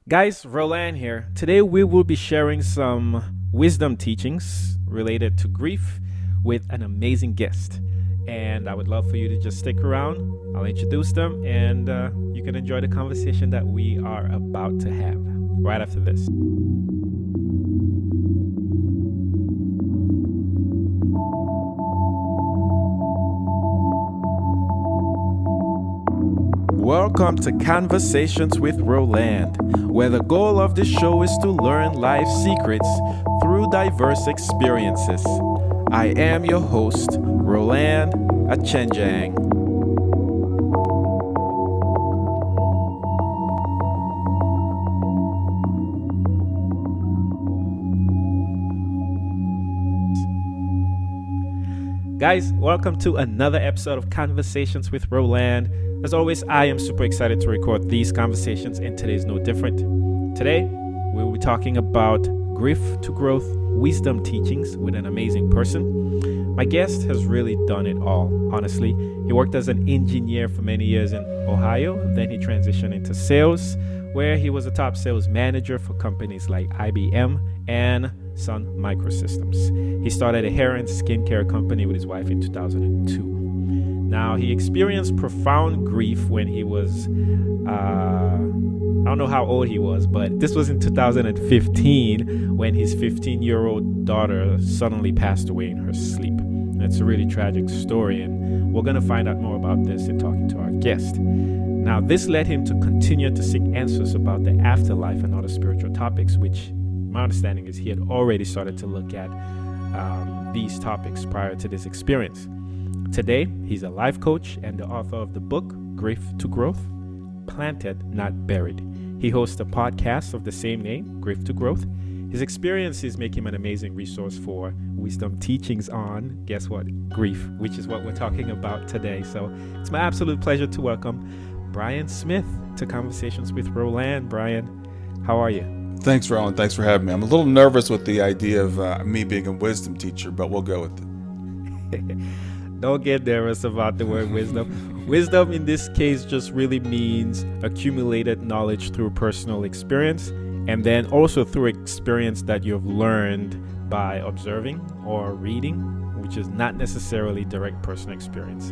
Guys, Roland here. Today we will be sharing some wisdom teachings related to grief with an amazing guest. And I would love for you to just stick around. I'll introduce them and you can enjoy the conversation that we are about to have right after this. Welcome to Conversations with Roland, where the goal of this show is to learn life secrets through diverse experiences. I am your host, Roland Achenjang. Guys, welcome to another episode of Conversations with Roland. As always, I am super excited to record these conversations, and today is no different. Today, we will be talking about grief to growth wisdom teachings with an amazing person. My guest has really done it all, honestly. He worked as an engineer for many years in Ohio, then he transitioned into sales, where he was a top sales manager for companies like IBM and Sun Microsystems. He started a hair and skincare company with his wife in 2002. Now, he experienced profound grief when he was, I don't know how old he was, but this was in 2015 when his 15-year-old daughter suddenly passed away in her sleep. It's a really tragic story, and we're going to find out more about this in talking to our guest. Now, this led him to continue to seek answers about the afterlife and other spiritual topics, which my understanding is he had already started to look at these topics prior to this experience. Today, he's a life coach and the author of the book, Grief to Growth, Planted, Not Buried. He hosts a podcast of the same name, Grief to Growth. His experiences make him an amazing resource for wisdom teachings on, guess what, grief, which is what we're talking about today. So it's my absolute pleasure to welcome Brian Smith to Conversations with Roland. Brian, how are you? Thanks, Roland. Thanks for having me. I'm a little nervous with the idea of me being a wisdom teacher, but we'll go with it. Don't get nervous about the word wisdom. Wisdom in this case just really means accumulated knowledge through personal experience, and then also through experience that you've learned by observing or reading, which is not necessarily direct personal experience.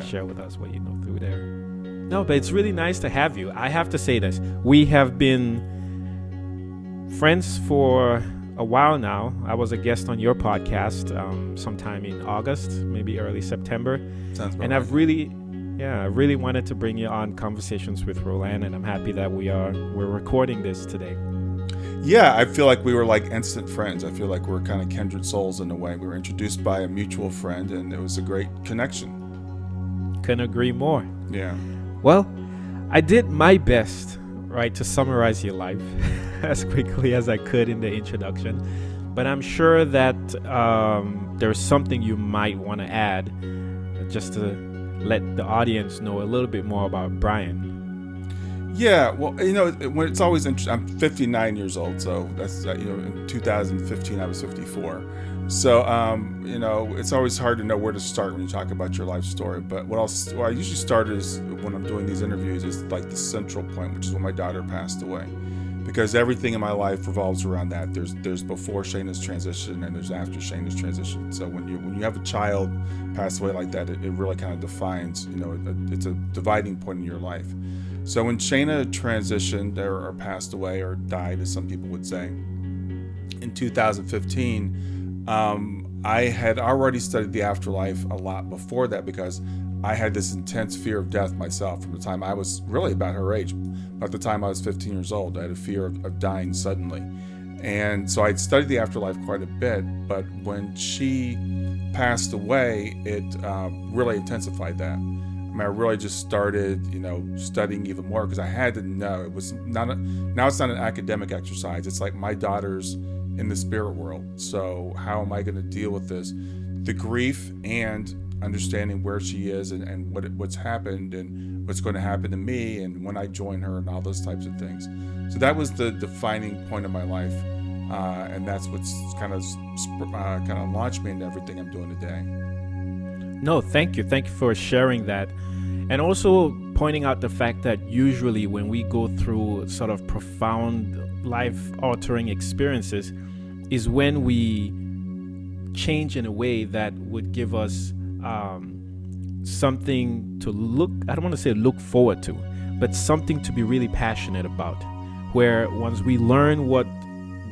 Share with us what you know through there. No, but it's really nice to have you. I have to say this. We have been friends for a while now. I was a guest on your podcast sometime in August, maybe early September. Sounds about and right. I really wanted to bring you on Conversations with Roland, and I'm happy that we're recording this today. Yeah, I feel like we were like instant friends. I feel like we're kind of kindred souls in a way. We were introduced by a mutual friend, and it was a great connection. Couldn't agree more. Yeah. Well, I did my best, right, to summarize your life as quickly as I could in the introduction, but I'm sure that there's something you might want to add just to let the audience know a little bit more about Brian. Yeah, well, when it's always interesting. I'm 59 years old, so that's in 2015 I was 54. So it's always hard to know where to start when you talk about your life story. But what I usually start is when I'm doing these interviews is like the central point, which is when my daughter passed away. Because everything in my life revolves around that. There's before Shayna's transition and there's after Shayna's transition. So when you have a child pass away like that, it really kind of defines, it's a dividing point in your life. So when Shayna transitioned or passed away or died, as some people would say, in 2015, I had already studied the afterlife a lot before that because I had this intense fear of death myself from the time I was really about her age. At the time I was 15 years old, I had a fear of dying suddenly. And so I'd studied the afterlife quite a bit, but when she passed away, it really intensified that. I really just started, studying even more because I had to know. It was now it's not an academic exercise. It's like my daughter's in the spirit world. So how am I going to deal with this? The grief and understanding where she is and what's happened and what's going to happen to me and when I join her and all those types of things. So that was the defining point of my life, and that's what's kind of launched me into everything I'm doing today. No, thank you for sharing that. And also pointing out the fact that usually when we go through sort of profound life-altering experiences is when we change in a way that would give us something to I don't want to say look forward to, but something to be really passionate about, where once we learn what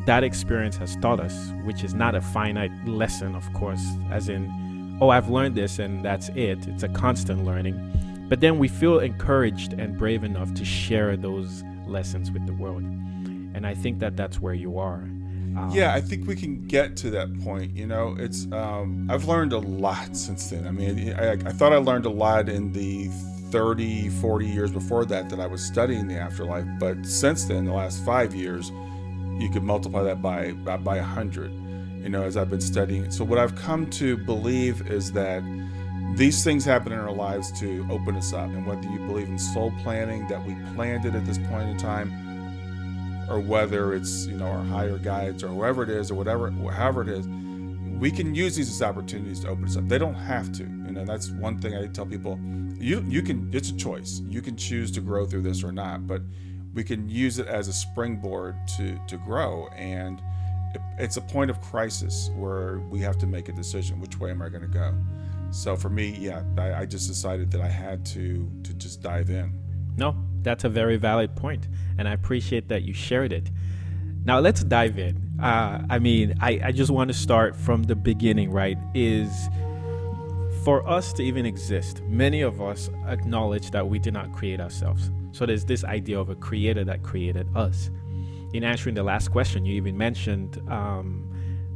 that experience has taught us, which is not a finite lesson, of course, as in, oh, I've learned this and that's it. It's a constant learning. But then we feel encouraged and brave enough to share those lessons with the world. And I think that that's where you are. Yeah, I think we can get to that point. It's I've learned a lot since then. I mean, I thought I learned a lot in the 30, 40 years before that I was studying the afterlife. But since then, the last 5 years, you could multiply that by 100, as I've been studying. So what I've come to believe is that these things happen in our lives to open us up. And whether you believe in soul planning, that we planned it at this point in time, or whether it's, our higher guides or whoever it is or however it is, we can use these as opportunities to open us up. They don't have to. That's one thing I tell people. You can, it's a choice. You can choose to grow through this or not, but we can use it as a springboard to grow. And it's a point of crisis where we have to make a decision. Which way am I going to go? So for me, I just decided that I had to just dive in. No, that's a very valid point, and I appreciate that you shared it. Now let's dive in. I just want to start from the beginning, right? Is for us to even exist, many of us acknowledge that we did not create ourselves. So there's this idea of a creator that created us. In answering the last question, you even mentioned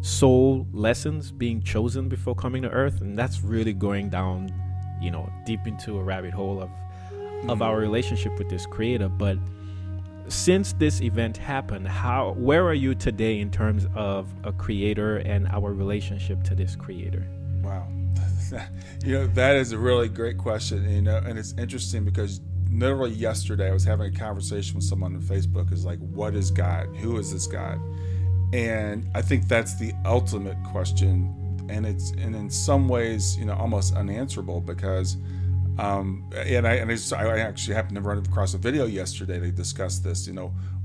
soul lessons being chosen before coming to Earth, and that's really going down, deep into a rabbit hole of our relationship with this creator. But since this event happened, where are you today in terms of a creator and our relationship to this creator? Wow. That is a really great question, and it's interesting because literally yesterday I was having a conversation with someone on Facebook. Is like, what is God? Who is this God? And I think that's the ultimate question, and in some ways, almost unanswerable, because I actually happened to run across a video yesterday. They discussed this,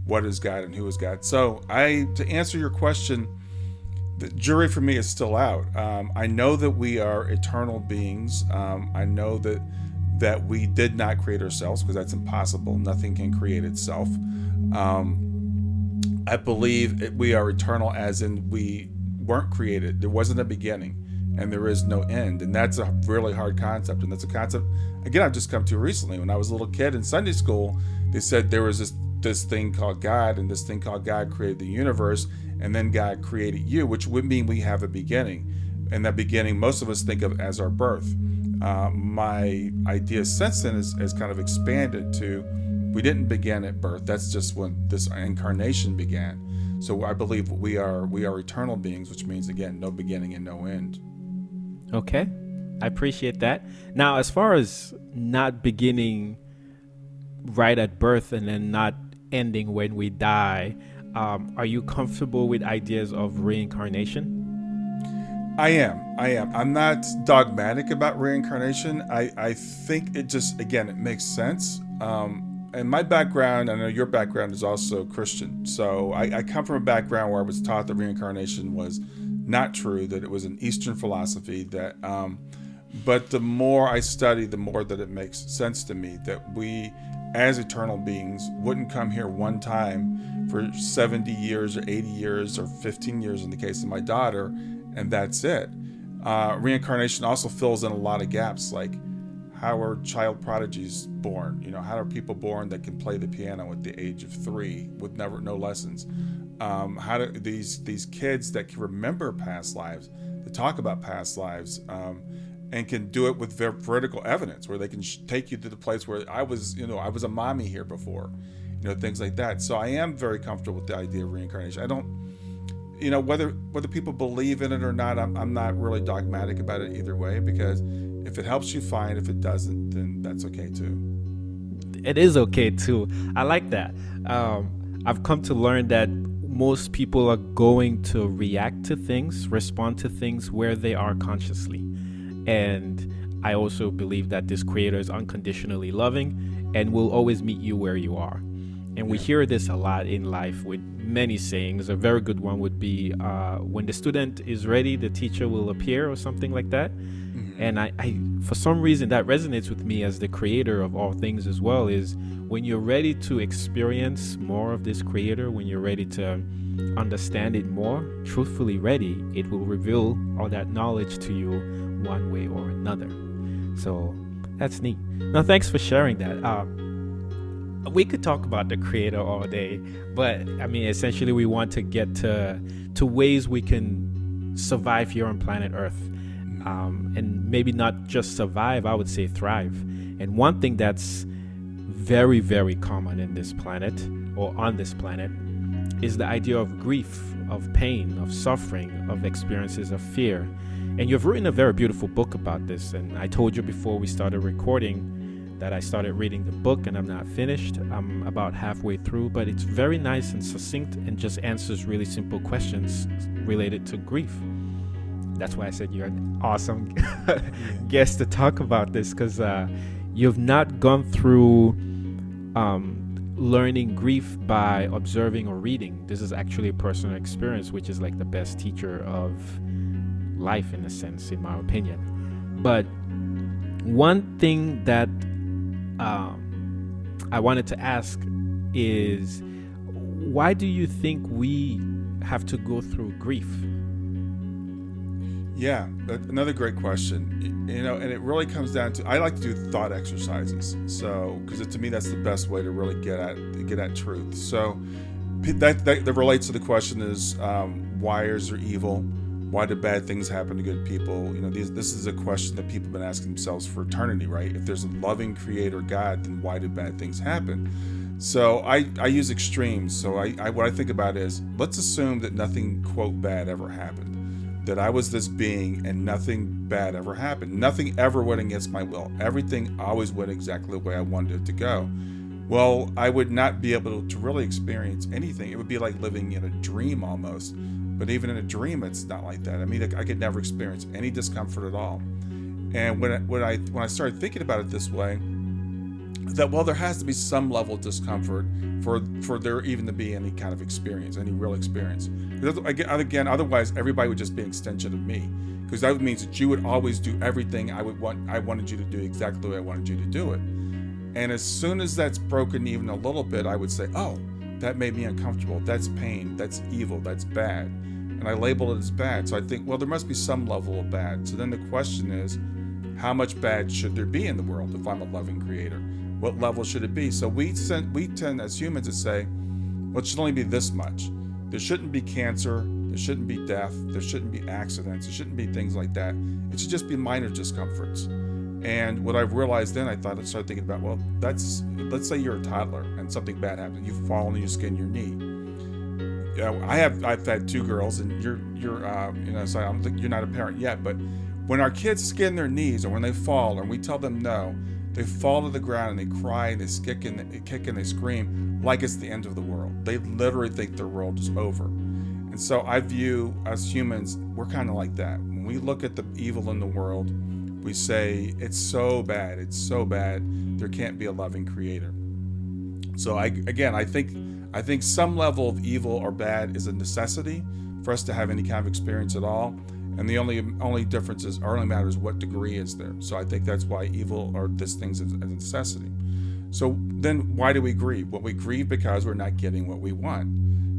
what is God and who is God. So to answer your question, the jury for me is still out. I know that we are eternal beings. I know that we did not create ourselves, because that's impossible. Nothing can create itself. I believe we are eternal, as in we weren't created. There wasn't a beginning, and there is no end. And that's a really hard concept. And that's a concept, again, I've just come to recently. When I was a little kid in Sunday school, they said there was this thing called God, and this thing called God created the universe, and then God created you, which would mean we have a beginning. And that beginning, most of us think of as our birth. My idea since then has kind of expanded to, we didn't begin at birth. That's just when this incarnation began. So I believe we are eternal beings, which means, again, no beginning and no end. Okay, I appreciate that. Now, as far as not beginning right at birth and then not ending when we die, are you comfortable with ideas of reincarnation? I am. I'm not dogmatic about reincarnation. I think it just, again, it makes sense. And my background, I know your background is also Christian. So I come from a background where I was taught that reincarnation was not true, that it was an Eastern philosophy, but the more I study, the more that it makes sense to me that we, as eternal beings, wouldn't come here one time for 70 years or 80 years or 15 years in the case of my daughter, and that's it. Reincarnation also fills in a lot of gaps, like how are child prodigies born? How are people born that can play the piano at the age of 3 with no lessons? How do these kids that can remember past lives, that talk about past lives, and can do it with veridical evidence, where they can take you to the place where I was a mommy here before, things like that. So I am very comfortable with the idea of reincarnation. I don't, whether people believe in it or not, I'm not really dogmatic about it either way, because if it helps you, fine. If it doesn't, then that's okay too. It is okay too. I like that. I've come to learn that most people are going to react to things, respond to things where they are consciously. And I also believe that this creator is unconditionally loving, and will always meet you where you are. And we hear this a lot in life with many sayings. A very good one would be, when the student is ready, the teacher will appear, or something like that. And I for some reason, that resonates with me as the creator of all things as well, is when you're ready to experience more of this creator, when you're ready to understand it more, truthfully ready, it will reveal all that knowledge to you one way or another. So that's neat. Now, thanks for sharing that. We could talk about the creator all day, but I mean, essentially we want to get to ways we can survive here on planet Earth. And maybe not just survive, I would say thrive. And one thing that's very, very common in this planet, or on this planet, is the idea of grief, of pain, of suffering, of experiences of fear. And you've written a very beautiful book about this. And I told you before we started recording that I started reading the book and I'm not finished. I'm about halfway through, but it's very nice and succinct and just answers really simple questions related to grief. That's why I said you're an awesome guest to talk about this, because you've not gone through learning grief by observing or reading. This is actually a personal experience, which is like the best teacher of life in a sense, in my opinion. But one thing that I wanted to ask is, why do you think we have to go through grief? Yeah, another great question. And it really comes down to, I like to do thought exercises. So, because to me, that's the best way to really get at truth. So that relates to the question is, why is there evil? Why do bad things happen to good people? This is a question that people have been asking themselves for eternity, right? If there's a loving creator God, then why do bad things happen? So I use extremes. So what I think about is, let's assume that nothing, quote, bad ever happened. That I was this being and nothing bad ever happened. Nothing ever went against my will. Everything always went exactly the way I wanted it to go. Well, I would not be able to really experience anything. It would be like living in a dream almost. But even in a dream, it's not like that. I mean, I could never experience any discomfort at all. And when I started thinking about it this way, that, well, there has to be some level of discomfort for there even to be any kind of experience, any real experience. Again, otherwise everybody would just be an extension of me, because that means that you would always do everything I wanted you to do exactly the way I wanted you to do it. And as soon as that's broken even a little bit, I would say, oh, that made me uncomfortable. That's pain. That's evil. That's bad. And I label it as bad. So I think, well, there must be some level of bad. So then the question is, how much bad should there be in the world if I'm a loving creator? What level should it be? So we tend as humans to say, well, it should only be this much. There shouldn't be cancer. There shouldn't be death. There shouldn't be accidents. There shouldn't be things like that. It should just be minor discomforts. And what I've realized then, I started thinking about, well, let's say you're a toddler and something bad happens. You fall and you skin your knee. I've had two girls, and you're so I don't think you're not a parent yet, but when our kids skin their knees or when they fall and we tell them no, they fall to the ground and they cry and they kick and they scream like it's the end of the world. They literally think their world is over. And so I view, as humans, we're kind of like that. When we look at the evil in the world, we say, it's so bad, there can't be a loving creator. So I think some level of evil or bad is a necessity for us to have any kind of experience at all. And the only difference is, or only matters, what degree is there. So I think that's why evil or this thing's a necessity. So then why do we grieve? Well, we grieve because we're not getting what we want.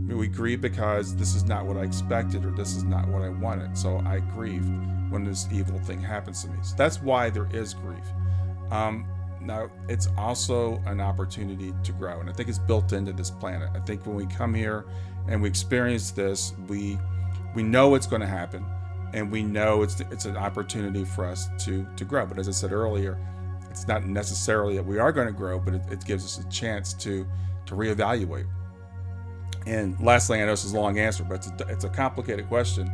We grieve because this is not what I expected, or this is not what I wanted. So I grieve when this evil thing happens to me. So that's why there is grief. Now, it's also an opportunity to grow, and I think it's built into this planet. I think when we come here and we experience this, we know it's going to happen, and we know it's an opportunity for us to grow. But as I said earlier, it's not necessarily that we are going to grow, but it gives us a chance to reevaluate. And lastly, I know this is a long answer, but it's a complicated question.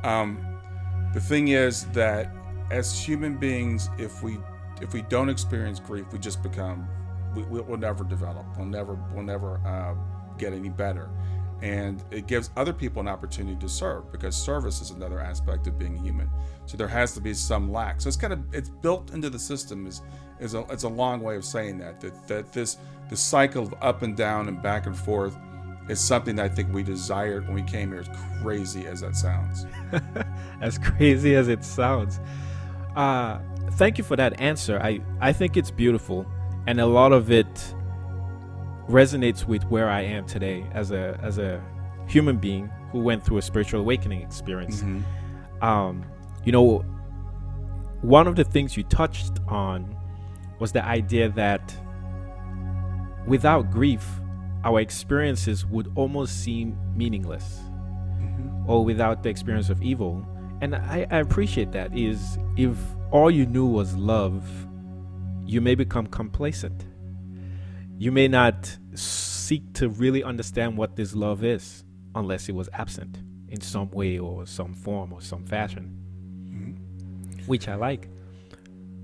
The thing is that as human beings, if we don't experience grief, we just become, we'll never develop. We'll never get any better. and it gives other people an opportunity to serve, because service is another aspect of being human. So there has to be some lack. So it's built into the system. It's a long way of saying that this cycle of up and down and back and forth is something that I think we desired when we came here, as crazy as that sounds. As crazy as it sounds. Thank you for that answer. I think it's beautiful, and a lot of it resonates with where I am today as a human being who went through a spiritual awakening experience. One of the things you touched on was the idea that without grief, our experiences would almost seem meaningless, or without the experience of evil. And I appreciate that. Is if all you knew was love, you may become complacent. You may not seek to really understand what this love is unless it was absent in some way or some form or some fashion, which I like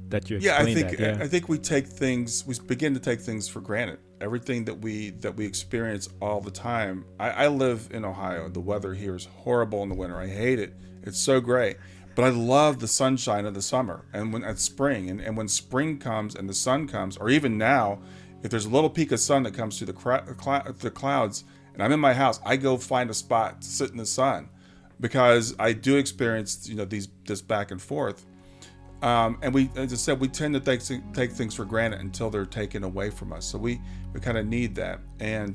that you explained that. I think we begin to take things for granted. Everything that we experience all the time. I live in Ohio. The weather here is horrible in the winter. I hate it. It's so gray. But I love the sunshine of the summer and when it's spring. And when spring comes and the sun comes, or even now, if there's a little peak of sun that comes through the clouds, and I'm in my house, I go find a spot to sit in the sun, because I do experience this back and forth. And we, as I said, we tend to take things for granted until they're taken away from us. So we kind of need that. And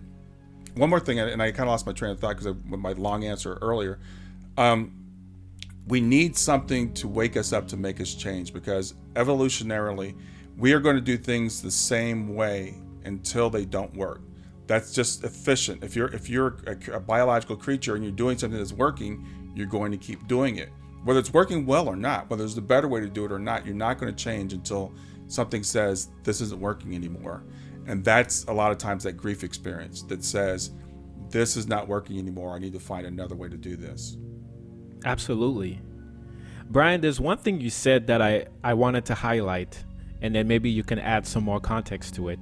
one more thing, and I kind of lost my train of thought because with my long answer earlier. We need something to wake us up, to make us change, because evolutionarily, we are going to do things the same way until they don't work. That's just efficient. If you're a biological creature and you're doing something that's working, you're going to keep doing it. Whether it's working well or not, whether there's a better way to do it or not, you're not going to change until something says this isn't working anymore. And that's a lot of times that grief experience that says this is not working anymore. I need to find another way to do this. Absolutely. Brian, there's one thing you said that I wanted to highlight, and then maybe you can add some more context to it,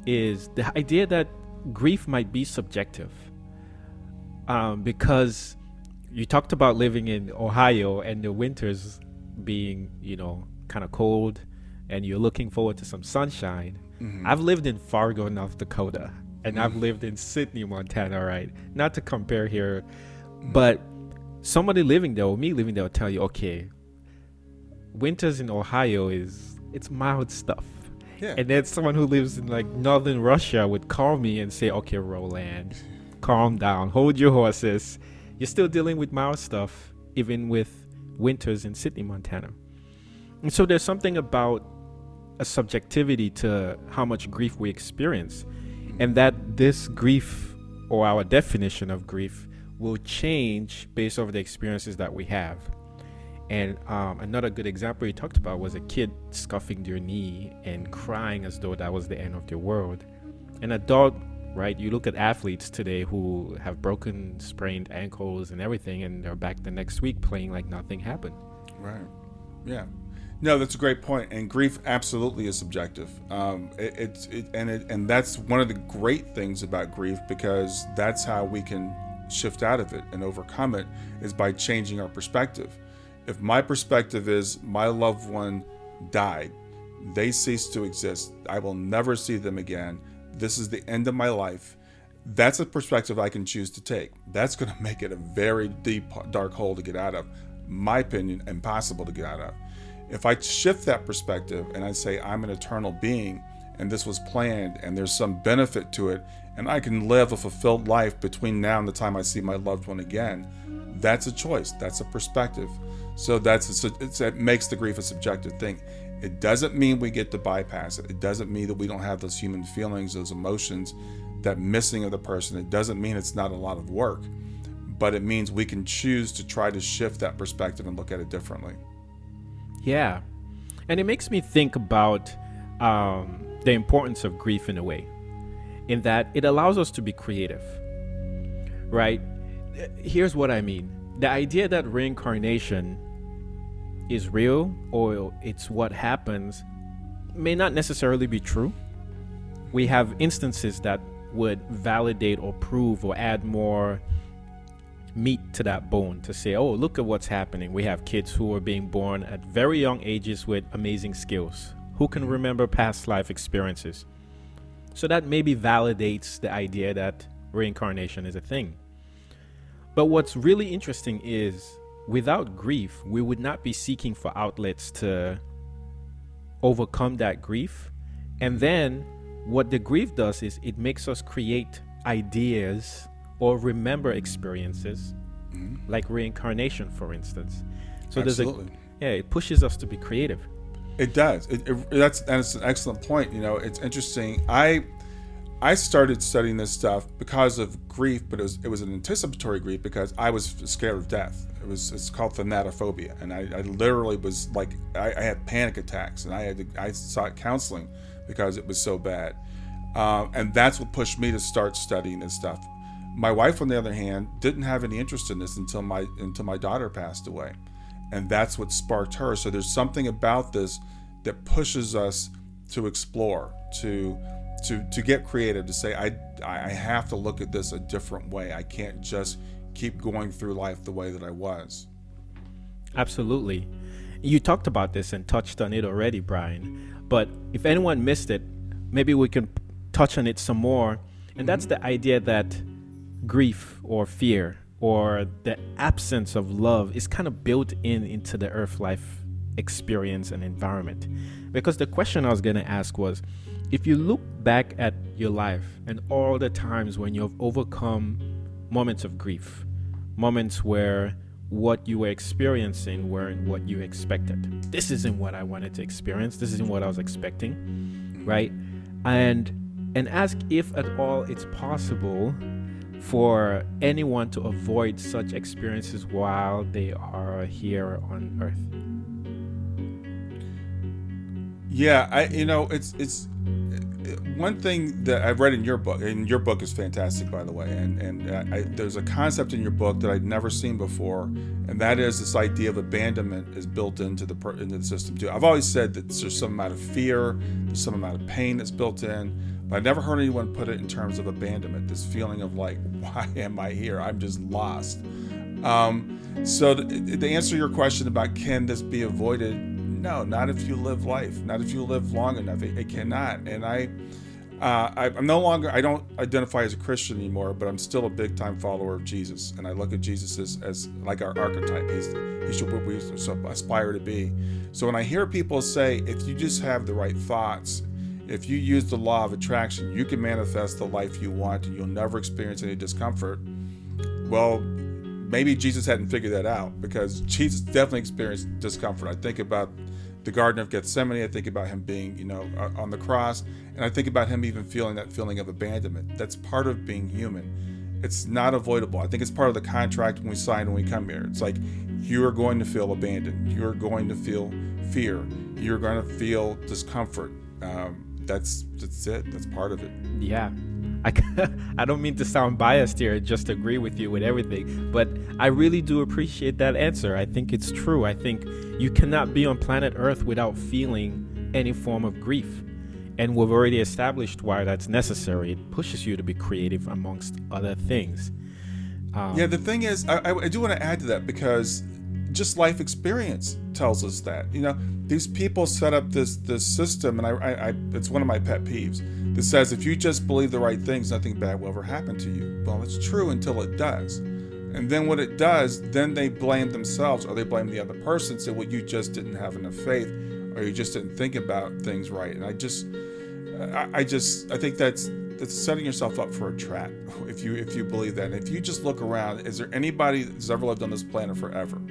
is the idea that grief might be subjective. Because you talked about living in Ohio and the winters being, kind of cold, and you're looking forward to some sunshine. I've lived in Fargo, North Dakota, and I've lived in Sydney, Montana, right? Not to compare here, but somebody living there or me living there will tell you, okay, winters in Ohio it's mild stuff. Yeah. And then someone who lives in like northern Russia would call me and say, okay, Roland, calm down, hold your horses. You're still dealing with mild stuff, even with winters in Sydney, Montana. And so there's something about a subjectivity to how much grief we experience, and that this grief, or our definition of grief, will change based over the experiences that we have. And another good example you talked about was a kid scuffing their knee and crying as though that was the end of the world. An adult, right? You look at athletes today who have broken, sprained ankles and everything, and they're back the next week playing like nothing happened. Right. Yeah. No, that's a great point. And grief absolutely is subjective. And that's one of the great things about grief, because that's how we can shift out of it and overcome it, is by changing our perspective. If my perspective is my loved one died, they cease to exist, I will never see them again, this is the end of my life, that's a perspective I can choose to take. That's going to make it a very deep, dark hole to get out of. My opinion, impossible to get out of. If I shift that perspective and I say I'm an eternal being and this was planned and there's some benefit to it, and I can live a fulfilled life between now and the time I see my loved one again, that's a choice. That's a perspective. So it makes the grief a subjective thing. It doesn't mean we get to bypass it. It doesn't mean that we don't have those human feelings, those emotions, that missing of the person. It doesn't mean it's not a lot of work, but it means we can choose to try to shift that perspective and look at it differently. Yeah. And it makes me think about the importance of grief in a way, in that it allows us to be creative, right? Here's what I mean. The idea that reincarnation is real, or it's what happens, may not necessarily be true. We have instances that would validate or prove or add more meat to that bone to say, oh, look at what's happening. We have kids who are being born at very young ages with amazing skills, who can remember past life experiences. So that maybe validates the idea that reincarnation is a thing. But what's really interesting is, without grief, we would not be seeking for outlets to overcome that grief. And then what the grief does is it makes us create ideas or remember experiences, like reincarnation, for instance. So Absolutely. It pushes us to be creative. It does. That's an excellent point. It's interesting. I started studying this stuff because of grief, but it was an anticipatory grief because I was scared of death. It's called thanatophobia, and I literally was like, I had panic attacks, and I sought counseling because it was so bad, and that's what pushed me to start studying this stuff. My wife, on the other hand, didn't have any interest in this until my daughter passed away, and that's what sparked her. So there's something about this that pushes us to explore, to get creative, to say I have to look at this a different way. I can't just keep going through life the way that I was. Absolutely. You talked about this and touched on it already, Brian, but if anyone missed it, maybe we can touch on it some more. And that's the idea that grief or fear or the absence of love is kind of built into the earth life experience and environment. Because the question I was going to ask was, if you look back at your life and all the times when you've overcome moments of grief, moments where what you were experiencing weren't what you expected. This isn't what I wanted to experience. This isn't what I was expecting, right? And ask if at all it's possible for anyone to avoid such experiences while they are here on Earth. Yeah, it's one thing that I've read in your book, and your book is fantastic, by the way, and there's a concept in your book that I'd never seen before, and that is this idea of abandonment is built into the system too. I've always said that there's some amount of fear, there's some amount of pain that's built in, but I never heard anyone put it in terms of abandonment, this feeling of like, why am I here? I'm just lost. So to answer your question about can this be avoided, no, not if you live life, not if you live long enough. It cannot. And I'm no longer, I don't identify as a Christian anymore, but I'm still a big time follower of Jesus. And I look at Jesus as like our archetype. He's what we aspire to be. So when I hear people say, if you just have the right thoughts, if you use the law of attraction, you can manifest the life you want and you'll never experience any discomfort. Well, maybe Jesus hadn't figured that out, because Jesus definitely experienced discomfort. I think about the Garden of Gethsemane. I think about him being, on the cross, and I think about him even feeling that feeling of abandonment. That's part of being human. It's not avoidable. I think it's part of the contract when we sign when we come here. It's like, you are going to feel abandoned. You're going to feel fear. You're going to feel discomfort. That's it. That's part of it. Yeah. I don't mean to sound biased here, just agree with you with everything, but I really do appreciate that answer. I think it's true. I think you cannot be on planet Earth without feeling any form of grief. And we've already established why that's necessary. It pushes you to be creative, amongst other things. The thing is, I do want to add to that, because just life experience tells us that. These people set up this system, and I it's one of my pet peeves, that says if you just believe the right things, nothing bad will ever happen to you. Well, it's true until it does. And then when it does, then they blame themselves, or they blame the other person, say, well, you just didn't have enough faith, or you just didn't think about things right. And I think that's setting yourself up for a trap if you believe that. And if you just look around, is there anybody that's ever lived on this planet forever?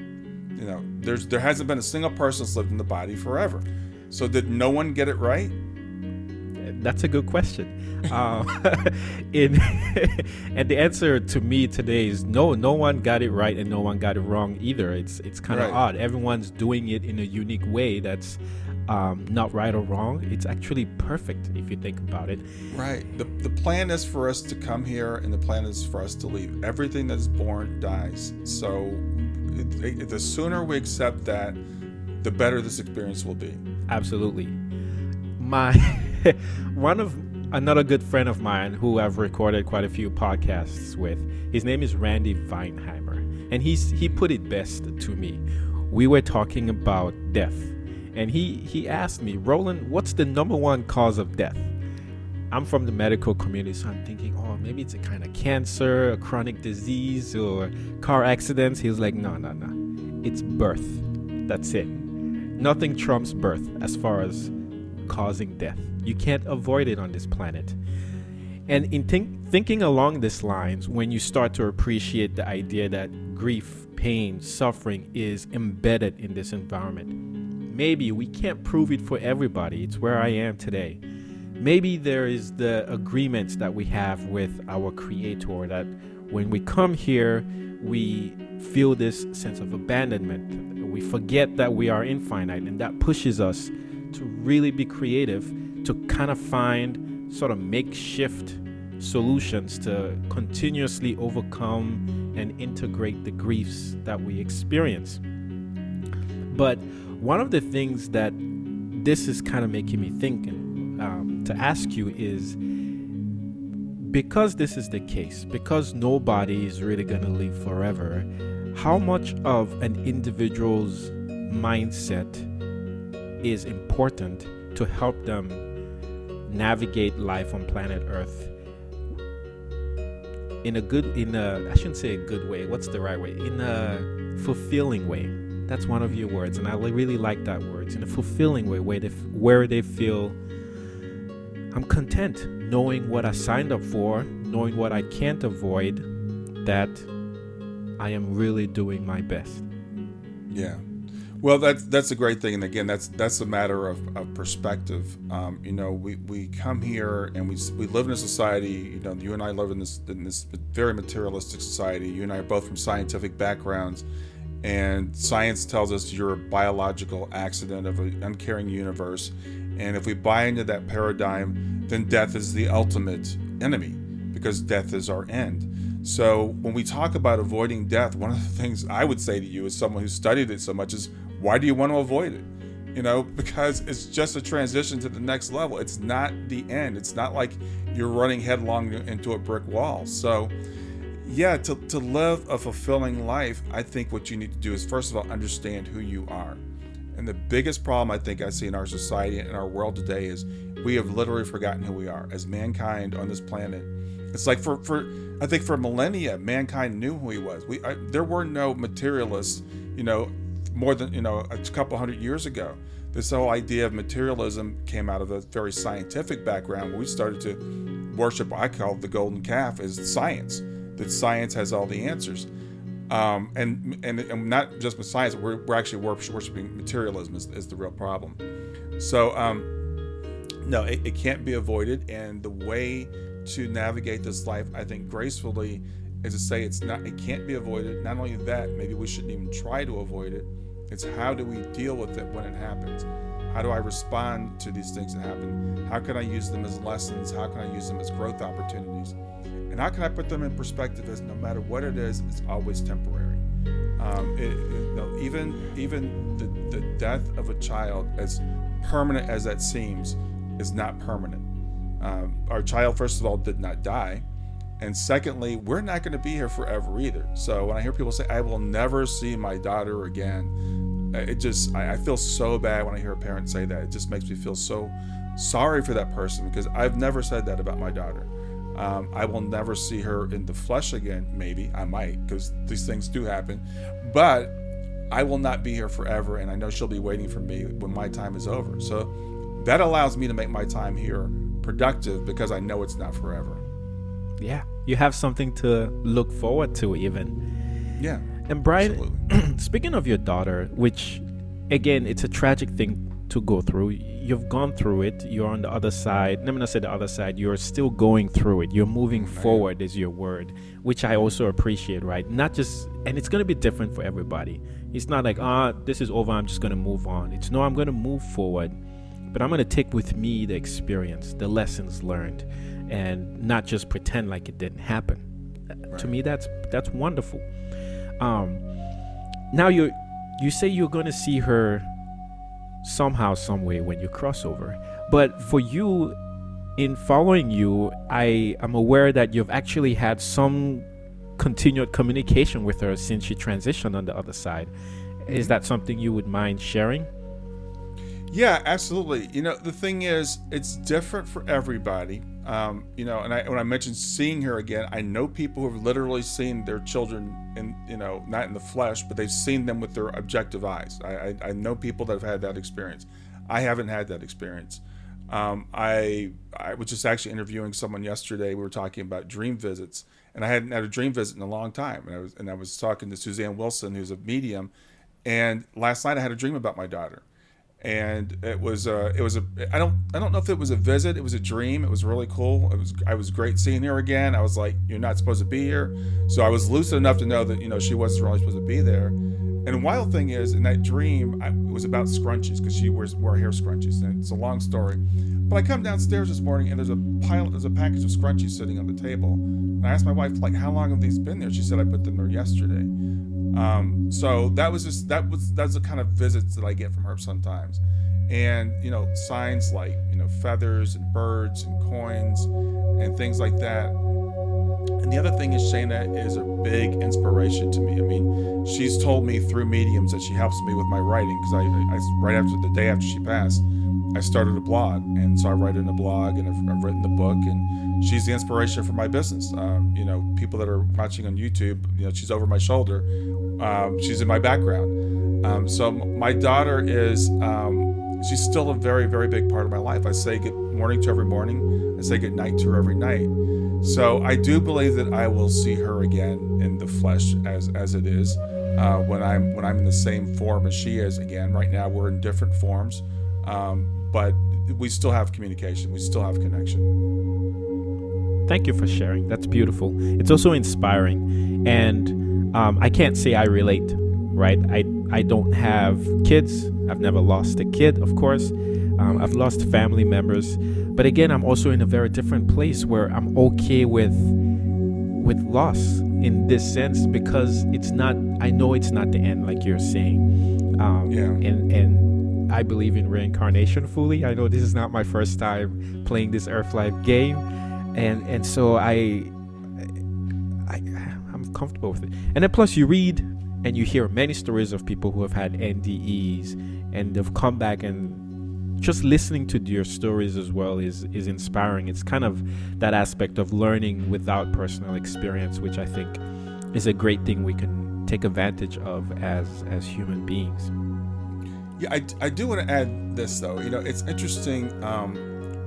There hasn't been a single person that's lived in the body forever. So did no one get it right? That's a good question. And the answer to me today is no one got it right and no one got it wrong either. It's kind of odd. Everyone's doing it in a unique way that's not right or wrong. It's actually perfect if you think about it. Right. The plan is for us to come here, and the plan is for us to leave. Everything that is born dies. So the sooner we accept that, the better this experience will be. Absolutely. One of another good friend of mine who I've recorded quite a few podcasts with. His name is Randy Weinheimer, and he put it best to me. We were talking about death, and he asked me, Roland, what's the number one cause of death? I'm from the medical community, so I'm thinking, oh, maybe it's a kind of cancer, a chronic disease, or car accidents. He was like, no. It's birth. That's it. Nothing trumps birth as far as causing death. You can't avoid it on this planet. And in thinking along these lines, when you start to appreciate the idea that grief, pain, suffering is embedded in this environment, maybe we can't prove it for everybody. It's where I am today. Maybe there is the agreements that we have with our Creator that when we come here, we feel this sense of abandonment. We forget that we are infinite, and that pushes us to really be creative, to kind of find sort of makeshift solutions to continuously overcome and integrate the griefs that we experience. But one of the things that this is kind of making me think and to ask you is, because this is the case, because nobody is really going to live forever, how much of an individual's mindset is important to help them navigate life on planet Earth I shouldn't say a good way, what's the right way? In a fulfilling way. That's one of your words, and I really like that word. In a fulfilling way, where they feel I'm content, knowing what I signed up for, knowing what I can't avoid, that I am really doing my best. Yeah. Well, that's a great thing, and again, that's a matter of perspective. We come here and we live in a society. You and I live in this very materialistic society. You and I are both from scientific backgrounds, and science tells us you're a biological accident of an uncaring universe. And if we buy into that paradigm, then death is the ultimate enemy, because death is our end. So when we talk about avoiding death, one of the things I would say to you as someone who studied it so much is, why do you want to avoid it? Because it's just a transition to the next level. It's not the end. It's not like you're running headlong into a brick wall. So yeah, to live a fulfilling life, I think what you need to do is, first of all, understand who you are. And the biggest problem I think I see in our society and in our world today is we have literally forgotten who we are as mankind on this planet. It's like I think for millennia, mankind knew who he was. There were no materialists, more than, a couple hundred years ago. This whole idea of materialism came out of a very scientific background where we started to worship what I call the golden calf, is science, that science has all the answers. And not just with science, we're actually worshiping materialism is the real problem. So, no, it can't be avoided. And the way to navigate this life, I think, gracefully, is to say it can't be avoided. Not only that, maybe we shouldn't even try to avoid it. It's how do we deal with it when it happens? How do I respond to these things that happen? How can I use them as lessons? How can I use them as growth opportunities? And how can I put them in perspective as no matter what it is, it's always temporary. Even the death of a child, as permanent as that seems, is not permanent. Our child, first of all, did not die. And secondly, we're not going to be here forever either. So when I hear people say, I will never see my daughter again, I feel so bad when I hear a parent say that. It just makes me feel so sorry for that person, because I've never said that about my daughter. I will never see her in the flesh again. Maybe I might, because these things do happen, but I will not be here forever. And I know she'll be waiting for me when my time is over. So that allows me to make my time here productive, because I know it's not forever. Yeah, you have something to look forward to even. Yeah. And Brian, speaking of your daughter, which again, it's a tragic thing to go through. You've gone through it. You're on the other side. Let me not say the other side. You're still going through it. You're moving forward is your word, which I also appreciate, right? Not just, and it's going to be different for everybody. It's not like, this is over, I'm just going to move on. It's no, I'm going to move forward, but I'm going to take with me the experience, the lessons learned, and not just pretend like it didn't happen. Right. To me, that's wonderful. Now you say you're going to see her somehow, some way when you cross over, but for you, in following you, I am aware that you've actually had some continued communication with her since she transitioned on the other side. Is that something you would mind sharing? Yeah, absolutely. The thing is, it's different for everybody. And when I mentioned seeing her again, I know people who have literally seen their children not in the flesh, but they've seen them with their objective eyes. I know people that have had that experience. I haven't had that experience. I was just actually interviewing someone yesterday. We were talking about dream visits, and I hadn't had a dream visit in a long time. And I was talking to Suzanne Wilson, who's a medium, and last night I had a dream about my daughter. And I don't know if it was a visit, it was a dream. It was really cool. I was great seeing her again. I was like, you're not supposed to be here. So I was lucid enough to know that, she wasn't really supposed to be there. And the wild thing is, in that dream, it was about scrunchies, because she wore hair scrunchies. And it's a long story. But I come downstairs this morning, and there's a package of scrunchies sitting on the table. And I asked my wife, like, how long have these been there? She said, I put them there yesterday. So that's the kind of visits that I get from her sometimes. And, signs like, feathers and birds and coins and things like that. And the other thing is, Shayna is a big inspiration to me. I mean, she's told me through mediums that she helps me with my writing, because I right after the day after she passed, I started a blog. And so I write in a blog, and I've written the book, and she's the inspiration for my business. People that are watching on YouTube, she's over my shoulder. She's in my background. So my daughter is, she's still a very, very big part of my life. I say good morning to her every morning. I say good night to her every night. So I do believe that I will see her again in the flesh as it is, when I'm in the same form as she is again. Right now we're in different forms, but we still have communication. We still have connection. Thank you for sharing. That's beautiful. It's also inspiring. And I can't say I relate, right? I don't have kids. I've never lost a kid, of course. I've lost family members. But again, I'm also in a very different place where I'm okay with loss in this sense, because I know it's not the end, like you're saying. And I believe in reincarnation fully. I know this is not my first time playing this Earth Life game. And so I'm comfortable with it. And then plus you read and you hear many stories of people who have had NDEs and they've come back, and just listening to your stories as well is inspiring. It's kind of that aspect of learning without personal experience, which I think is a great thing we can take advantage of as human beings. Yeah, I do want to add this though. It's interesting,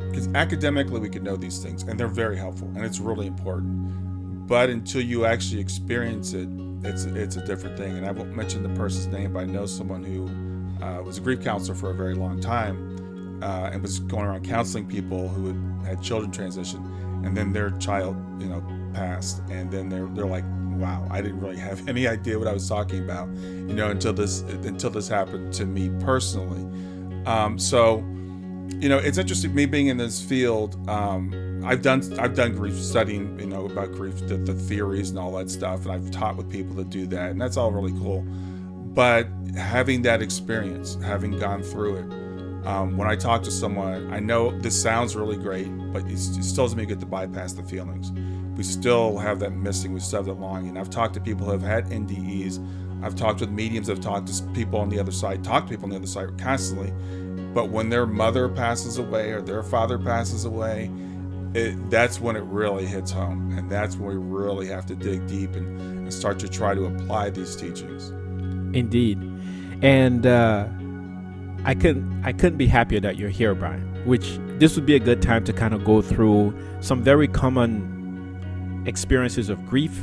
because academically we can know these things, and they're very helpful, and it's really important. But until you actually experience it, it's a different thing. And I won't mention the person's name, but I know someone who was a grief counselor for a very long time, and was going around counseling people who had children transition, and then their child, passed, and then they're like, wow, I didn't really have any idea what I was talking about, until this happened to me personally. So it's interesting, me being in this field. I've done grief studying, about grief, the theories and all that stuff, and I've taught with people that do that, and that's all really cool. But having that experience, having gone through it, when I talk to someone, I know this sounds really great, but it still doesn't mean you get to bypass the feelings. We still have that missing, we still have that longing. I've talked to people who have had NDEs. I've talked with mediums, I've talked to people on the other side, constantly. But when their mother passes away or their father passes away, that's when it really hits home. And that's when we really have to dig deep and start to try to apply these teachings. Indeed. And I couldn't be happier that you're here, Brian, which this would be a good time to kind of go through some very common experiences of grief,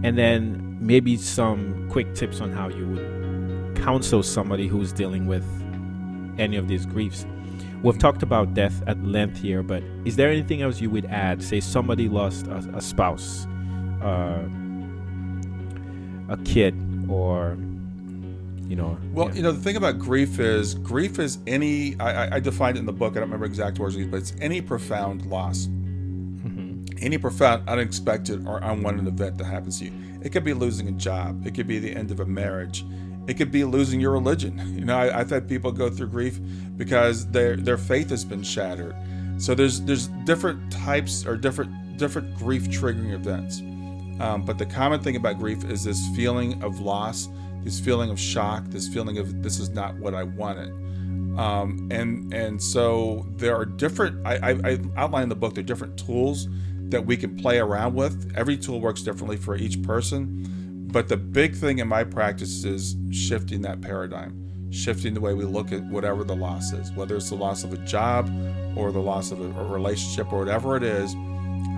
and then maybe some quick tips on how you would counsel somebody who's dealing with any of these griefs. We've talked about death at length here, but is there anything else you would add? Say somebody lost a spouse, a kid, or the thing about grief is any, I defined it in the book, I don't remember exact words, but it's any profound loss. Any profound, unexpected, or unwanted event that happens to you. It could be losing a job. It could be the end of a marriage. It could be losing your religion. I've had people go through grief because their faith has been shattered. So there's different types or different grief triggering events. But the common thing about grief is this feeling of loss, this feeling of shock, this feeling of this is not what I wanted. And so there are different, I outline in the book, there are different tools that we can play around with. Every tool works differently for each person. But the big thing in my practice is shifting that paradigm, shifting the way we look at whatever the loss is, whether it's the loss of a job or the loss of a relationship or whatever it is.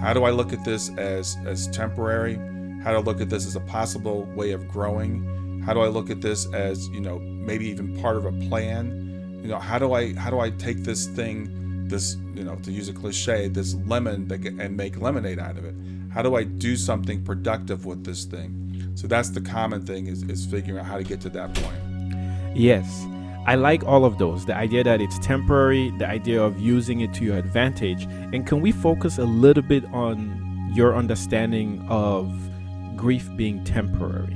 How do I look at this as temporary? How do I look at this as a possible way of growing? How do I look at this as, maybe even part of a plan? How do I take this thing, this, to use a cliche, this lemon and make lemonade out of it? How do I do something productive with this thing? So that's the common thing is figuring out how to get to that point. Yes. I like all of those. The idea that it's temporary, the idea of using it to your advantage. And can we focus a little bit on your understanding of grief being temporary?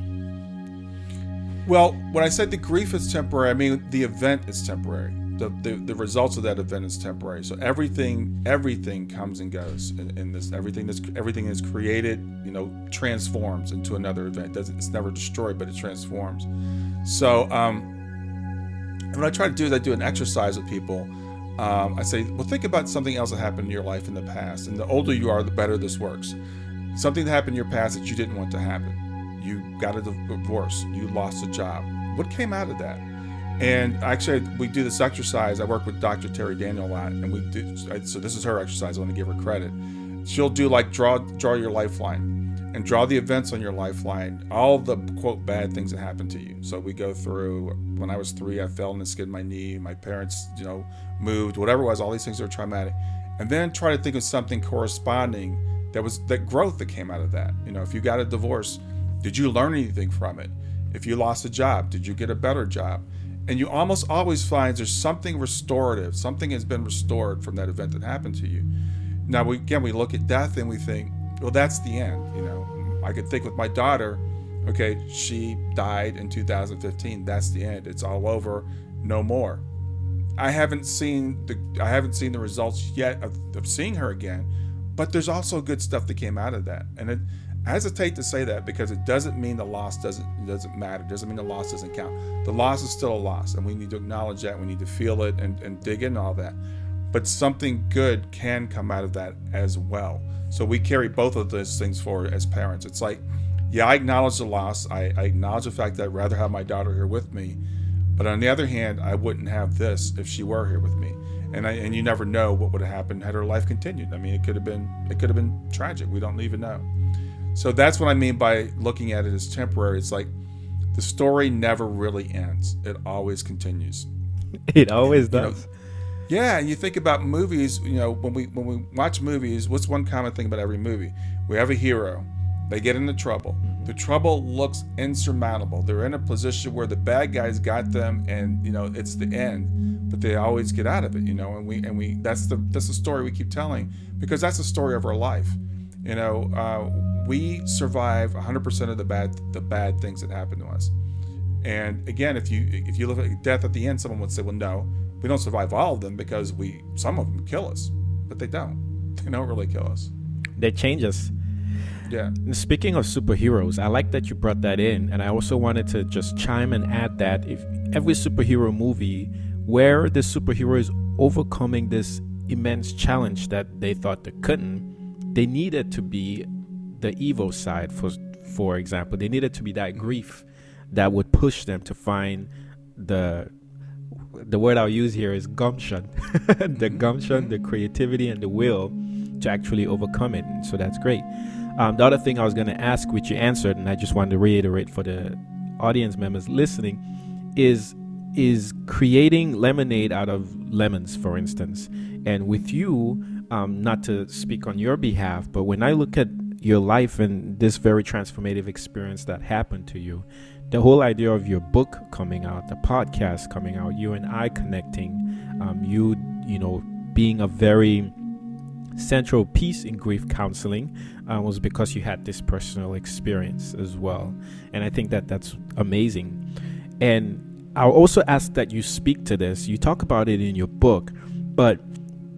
Well, when I said the grief is temporary, I mean the event is temporary. The results of that event is temporary. So everything comes and goes in this. Everything is created, transforms into another event. It's never destroyed, but it transforms. So what I try to do is I do an exercise with people. I say, well, think about something else that happened in your life in the past. And the older you are, the better this works. Something that happened in your past that you didn't want to happen. You got a divorce. You lost a job. What came out of that? And actually, we do this exercise. I work with Dr. Terry Daniel a lot, and we do. So this is her exercise. I want to give her credit. She'll do like draw your lifeline, and draw the events on your lifeline, all the quote bad things that happened to you. So we go through, when I was 3, I fell and skinned my knee. My parents, moved. Whatever it was, all these things are traumatic, and then try to think of something corresponding that growth that came out of that. If you got a divorce, did you learn anything from it? If you lost a job, did you get a better job? And you almost always find there's something restorative. Something has been restored from that event that happened to you. Now, we look at death and we think, well, that's the end. I could think with my daughter, okay, she died in 2015. That's the end. It's all over. No more. I haven't seen the results yet of seeing her again, but there's also good stuff that came out of that. And I hesitate to say that because it doesn't mean the loss doesn't matter. It doesn't mean the loss doesn't count. The loss is still a loss, and we need to acknowledge that. We need to feel it and dig into all that. But something good can come out of that as well. So we carry both of those things forward as parents. It's like, yeah, I acknowledge the loss. I acknowledge the fact that I'd rather have my daughter here with me. But on the other hand, I wouldn't have this if she were here with me. And you never know what would have happened had her life continued. I mean, it could have been tragic. We don't even know. So that's what I mean by looking at it as temporary. It's like the story never really ends. It always continues. It always does. Yeah, and you think about movies, when we watch movies, what's one common thing about every movie? We have a hero. They get into trouble. The trouble looks insurmountable. They're in a position where the bad guys got them, and it's the end. But they always get out of it, and we that's the story we keep telling, because that's the story of our life. We survive 100% of the bad things that happen to us. And again, if you look at death at the end, someone would say, well, no, we don't survive all of them because some of them kill us, but they don't. They don't really kill us. They change us. Yeah. Speaking of superheroes, I like that you brought that in, and I also wanted to just chime and add that if every superhero movie where the superhero is overcoming this immense challenge that they thought they couldn't, they needed to be the evil side. For example, they needed to be that grief that would push them to find the word I'll use here is gumption, the gumption, the creativity, and the will to actually overcome it. So that's great. The other thing I was going to ask, which you answered, and I just wanted to reiterate for the audience members listening, is creating lemonade out of lemons, for instance. And with you, not to speak on your behalf, but when I look at your life and this very transformative experience that happened to you, the whole idea of your book coming out, the podcast coming out, you and I connecting, you being a very central piece in grief counseling was because you had this personal experience as well. And I think that that's amazing. And I'll also ask that you speak to this. You talk about it in your book, but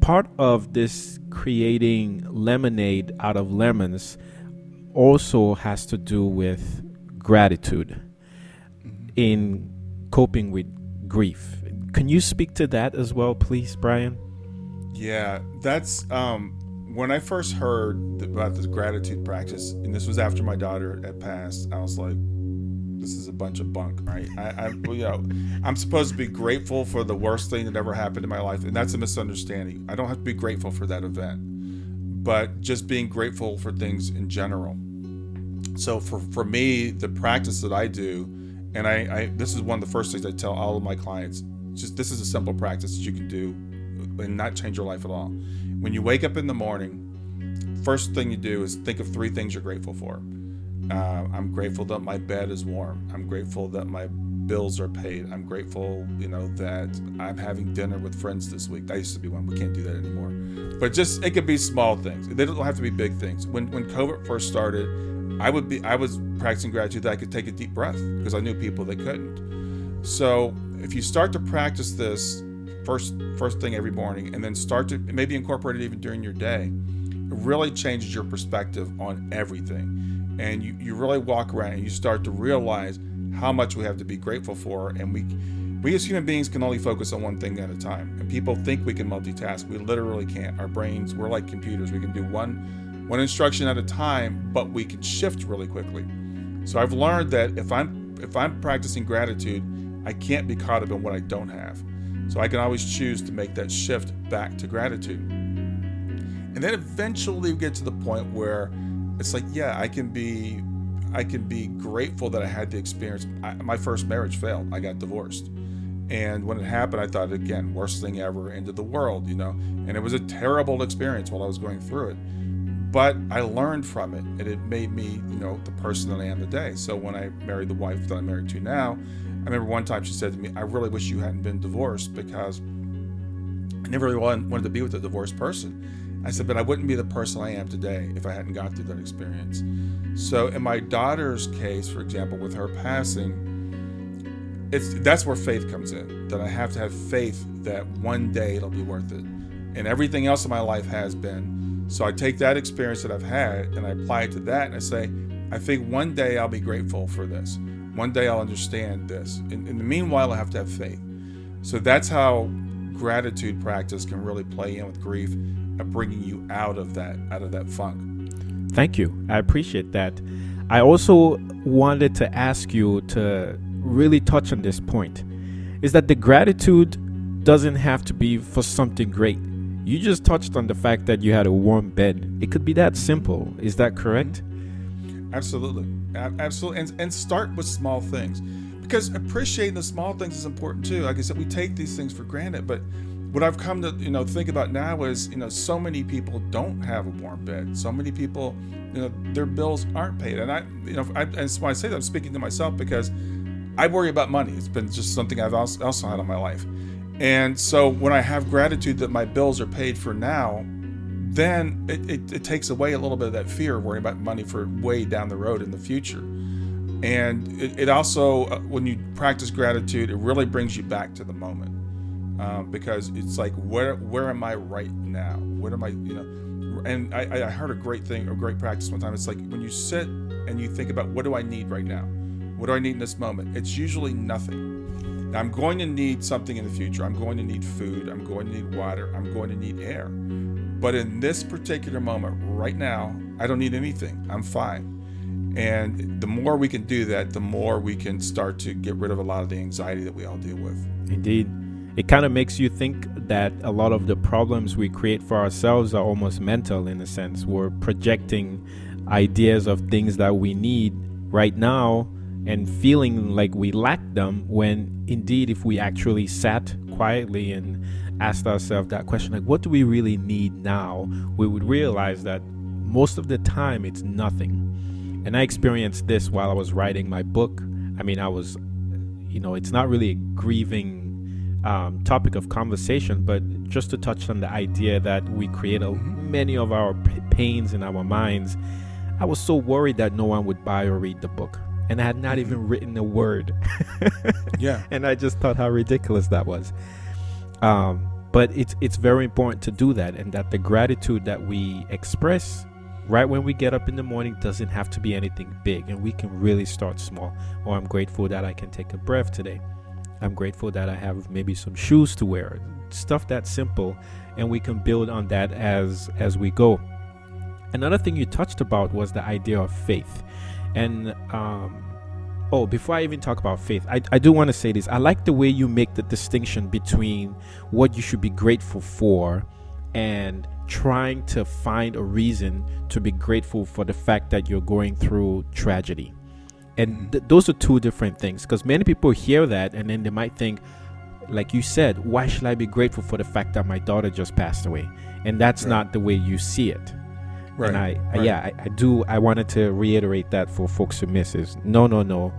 part of this creating lemonade out of lemons also has to do with gratitude in coping with grief. Can you speak to that as well, please, Brian? Yeah, that's when I first heard about this gratitude practice, and this was after my daughter had passed. I was like, this is a bunch of bunk, right? I'm supposed to be grateful for the worst thing that ever happened in my life, and that's a misunderstanding. I don't have to be grateful for that event, but just being grateful for things in general. So for me, the practice that I do, and I this is one of the first things I tell all of my clients, just this is a simple practice that you can do and not change your life at all. When you wake up in the morning, first thing you do is think of 3 things you're grateful for. I'm grateful that my bed is warm. I'm grateful that my bills are paid. I'm grateful, that I'm having dinner with friends this week. That used to be one. We can't do that anymore. But just, it could be small things. They don't have to be big things. When COVID first started, I was practicing gratitude that I could take a deep breath because I knew people that couldn't. So if you start to practice this first thing every morning, and then start to maybe incorporate it even during your day, it really changes your perspective on everything. And you really walk around and you start to realize how much we have to be grateful for. And we as human beings can only focus on one thing at a time. And people think we can multitask. We literally can't. Our brains, we're like computers. We can do one instruction at a time, but we can shift really quickly. So I've learned that if I'm practicing gratitude, I can't be caught up in what I don't have. So I can always choose to make that shift back to gratitude. And then eventually we get to the point where it's like, yeah, I can be grateful that I had to experience. My first marriage failed. I got divorced. And when it happened, I thought, again, worst thing ever into the world, and it was a terrible experience while I was going through it. But I learned from it, and it made me, the person that I am today. So when I married the wife that I'm married to now, I remember one time she said to me, I really wish you hadn't been divorced because I never really wanted to be with a divorced person. I said, but I wouldn't be the person I am today if I hadn't gone through that experience. So in my daughter's case, for example, with her passing, that's where faith comes in, that I have to have faith that one day it'll be worth it. And everything else in my life has been. So I take that experience that I've had and I apply it to that, and I say, I think one day I'll be grateful for this. One day I'll understand this. In the meanwhile, I have to have faith. So that's how gratitude practice can really play in with grief and bringing you out of that funk. Thank you. I appreciate that. I also wanted to ask you to really touch on this point, is that the gratitude doesn't have to be for something great. You just touched on the fact that you had a warm bed. It could be that simple. Is that correct? Absolutely. And start with small things, because appreciating the small things is important too. Like I said, we take these things for granted, but what I've come to think about now is so many people don't have a warm bed. So many people their bills aren't paid, and and when I say that, I'm speaking to myself because I worry about money. It's been just something I've also had in my life. And so when I have gratitude that my bills are paid for now, then it takes away a little bit of that fear of worrying about money for way down the road in the future. And it also, when you practice gratitude, it really brings you back to the moment. Because it's like, where am I right now? What am I, and I heard a great practice one time. It's like when you sit and you think about, what do I need right now? What do I need in this moment? It's usually nothing. Now, I'm going to need something in the future. I'm going to need food. I'm going to need water. I'm going to need air. But in this particular moment, right now, I don't need anything. I'm fine. And the more we can do that, the more we can start to get rid of a lot of the anxiety that we all deal with. Indeed. It kind of makes you think that a lot of the problems we create for ourselves are almost mental in a sense. We're projecting ideas of things that we need right now and feeling like we lack them, when indeed, if we actually sat quietly and asked ourselves that question, like, what do we really need now? We would realize that most of the time it's nothing. And I experienced this while I was writing my book. I mean, I was, it's not really a grieving topic of conversation, but just to touch on the idea that we create many of our pains in our minds. I was so worried that no one would buy or read the book, and I had not even written a word. Yeah. And I just thought how ridiculous that was. But it's very important to do that, and that the gratitude that we express right when we get up in the morning doesn't have to be anything big, and we can really start small. Oh, I'm grateful that I can take a breath today. I'm grateful that I have maybe some shoes to wear. Stuff that simple, and we can build on that as we go. Another thing you touched about was the idea of faith. And before I even talk about faith, I do want to say this. I like the way you make the distinction between what you should be grateful for and trying to find a reason to be grateful for the fact that you're going through tragedy. And those are two different things, because many people hear that and then they might think, like you said, why should I be grateful for the fact that my daughter just passed away? And that's not the way you see it. Right. And I wanted to reiterate that for folks who miss is no.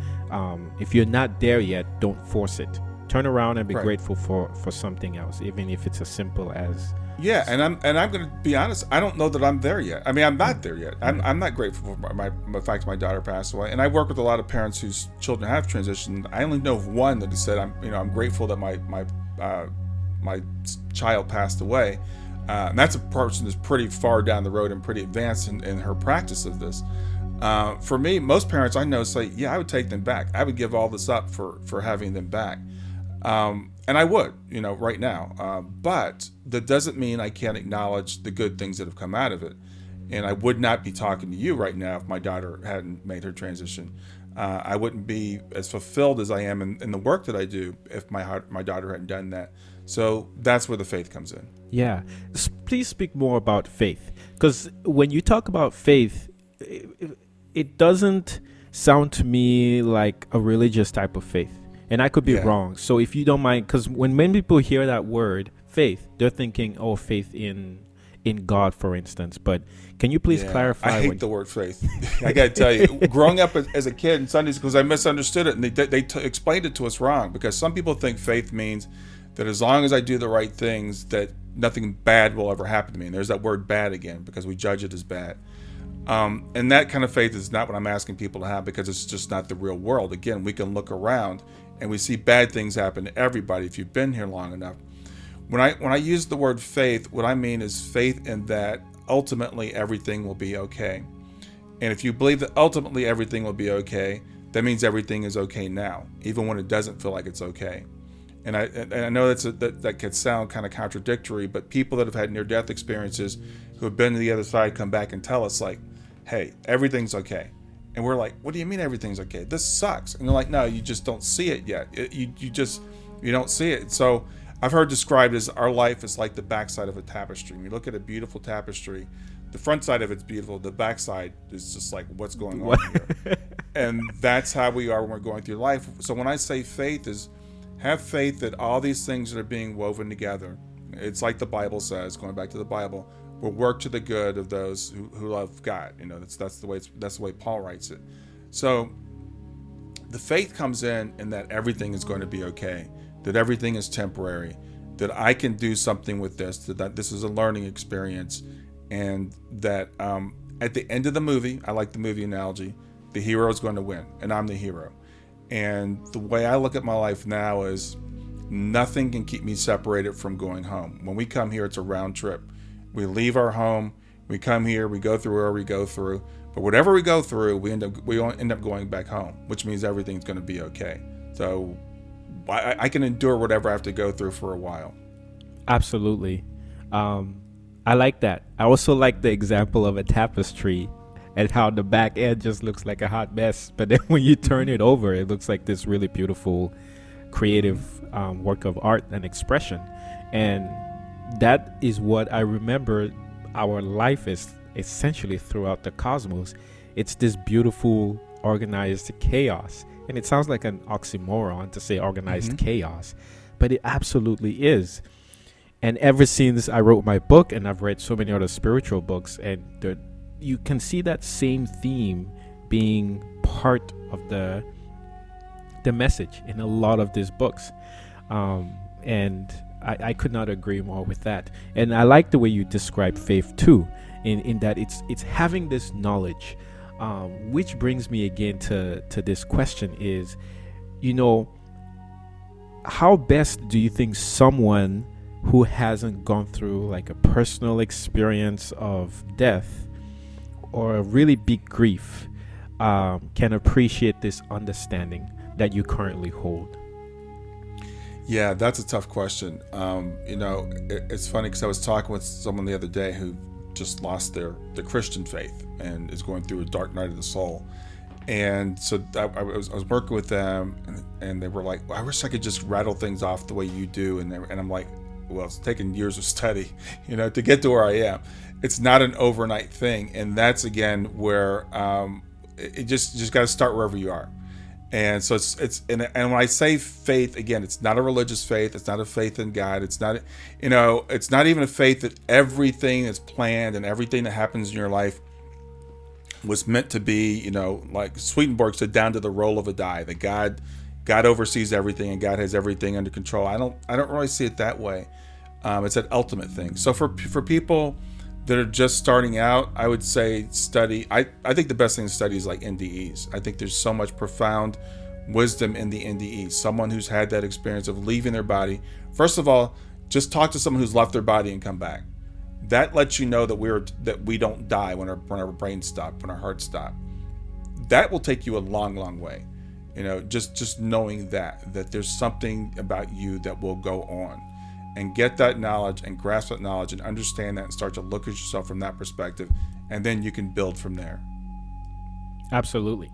If you're not there yet, don't force it. Turn around and be grateful for something else, even if it's as simple as. Yeah, and I'm going to be honest. I don't know that I'm there yet. I mean, I'm not there yet. I'm not grateful for the fact my daughter passed away. And I work with a lot of parents whose children have transitioned. I only know of one that has said, I'm grateful that my child passed away. And that's a person that's pretty far down the road and pretty advanced in her practice of this. For me, most parents I know say, yeah, I would take them back. I would give all this up for having them back. And I would, right now. But that doesn't mean I can't acknowledge the good things that have come out of it. And I would not be talking to you right now if my daughter hadn't made her transition. I wouldn't be as fulfilled as I am in the work that I do if my daughter hadn't done that. So that's where the faith comes in. Yeah. Please speak more about faith. Because when you talk about faith, it doesn't sound to me like a religious type of faith. And I could be wrong. So if you don't mind, because when many people hear that word, faith, they're thinking, faith in God, for instance. But can you please clarify? I hate the word faith. I got to tell you, growing up as a kid in Sunday schools, I misunderstood it. And they explained it to us wrong, because some people think faith means that as long as I do the right things, that nothing bad will ever happen to me. And there's that word bad again, because we judge it as bad. And that kind of faith is not what I'm asking people to have, because it's just not the real world. Again, we can look around and we see bad things happen to everybody if you've been here long enough. When I use the word faith, what I mean is faith in that ultimately everything will be okay. And if you believe that ultimately everything will be okay, that means everything is okay now, even when it doesn't feel like it's okay. And I know that could sound kind of contradictory, but people that have had near-death experiences who have been to the other side come back and tell us, like, hey, everything's okay. And we're like, what do you mean everything's okay? This sucks. And they're like, no, you just don't see it yet. You don't see it. So I've heard described as our life is like the backside of a tapestry. When you look at a beautiful tapestry, the front side of it's beautiful. The backside is just like, what's going on here? And that's how we are when we're going through life. So when I say faith is, have faith that all these things that are being woven together, it's like the Bible says, going back to the Bible, will work to the good of those who love God. That's the way Paul writes it. So the faith comes in that everything is going to be okay, that everything is temporary, that I can do something with this, that this is a learning experience, and that at the end of the movie, I like the movie analogy, the hero is going to win, and I'm the hero. And the way I look at my life now is nothing can keep me separated from going home. When we come here, it's a round trip. We leave our home, we come here, we go through where we go through, but whatever we go through, we end up going back home, which means everything's going to be okay. So I can endure whatever I have to go through for a while. Absolutely. I like that. I also like the example of a tapestry and how the back end just looks like a hot mess, but then when you turn it over, it looks like this really beautiful, creative work of art and expression. And that is what I remember our life is essentially throughout the cosmos. It's this beautiful, organized chaos. And it sounds like an oxymoron to say organized chaos, but it absolutely is. And ever since I wrote my book, and I've read so many other spiritual books, and you can see that same theme being part of the message in a lot of these books. And I could not agree more with that. And I like the way you describe faith too, in that it's having this knowledge, which brings me again to this question is, how best do you think someone who hasn't gone through like a personal experience of death or a really big grief can appreciate this understanding that you currently hold? Yeah, that's a tough question. It's funny because I was talking with someone the other day who just lost their Christian faith and is going through a dark night of the soul. And so I was working with them, and they were like, well, I wish I could just rattle things off the way you do. And I'm like, well, it's taken years of study, to get to where I am. It's not an overnight thing. And that's, again, where it just got to start wherever you are. And so and when I say faith, again, it's not a religious faith. It's not a faith in God. It's not, it's not even a faith that everything is planned and everything that happens in your life was meant to be, like Swedenborg said, down to the roll of a die, that God oversees everything and God has everything under control. I don't really see it that way. It's an ultimate thing. So for people that are just starting out, I would say study. I think the best thing to study is like NDEs. I think there's so much profound wisdom in the NDEs. Someone who's had that experience of leaving their body. First of all, just talk to someone who's left their body and come back. That lets you know that we don't die when our brains stop, when our hearts stop. That will take you a long, long way. Just knowing that there's something about you that will go on, and get that knowledge and grasp that knowledge and understand that and start to look at yourself from that perspective, and then you can build from there. Absolutely.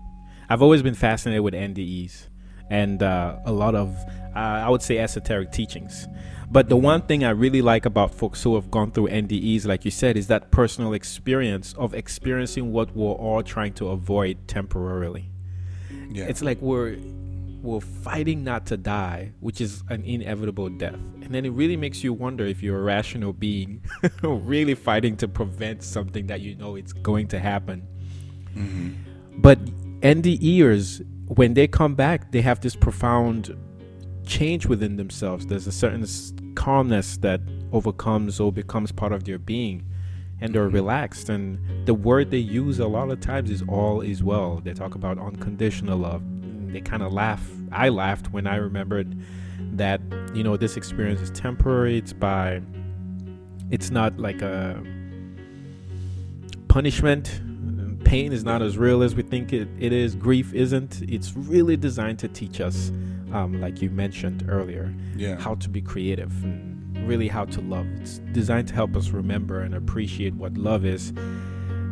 I've always been fascinated with NDEs and a lot of, I would say, esoteric teachings. But the one thing I really like about folks who have gone through NDEs, like you said, is that personal experience of experiencing what we're all trying to avoid temporarily. Yeah. It's like we're fighting not to die, which is an inevitable death. And then it really makes you wonder if you're a rational being really fighting to prevent something that it's going to happen. Mm-hmm. But NDEers, when they come back, they have this profound change within themselves. There's a certain calmness that overcomes or becomes part of their being, and they're relaxed. And the word they use a lot of times is all is well. They talk about unconditional love. They kind of laugh. I laughed when I remembered that, this experience is temporary. It's not like a punishment. Pain is not as real as we think it is. Grief isn't. It's really designed to teach us, like you mentioned earlier, how to be creative and really how to love. It's designed to help us remember and appreciate what love is,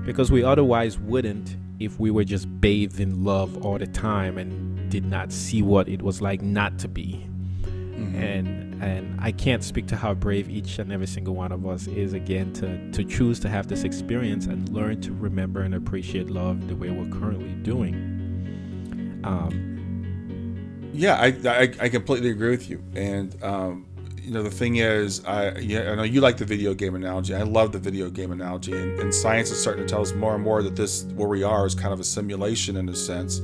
because we otherwise wouldn't if we were just bathed in love all the time and did not see what it was like not to be. Mm-hmm. And I can't speak to how brave each and every single one of us is, again, to choose to have this experience and learn to remember and appreciate love the way we're currently doing. I completely agree with you. And the thing is, I know you like the video game analogy. I love the video game analogy, and science is starting to tell us more and more that this, where we are, is kind of a simulation in a sense.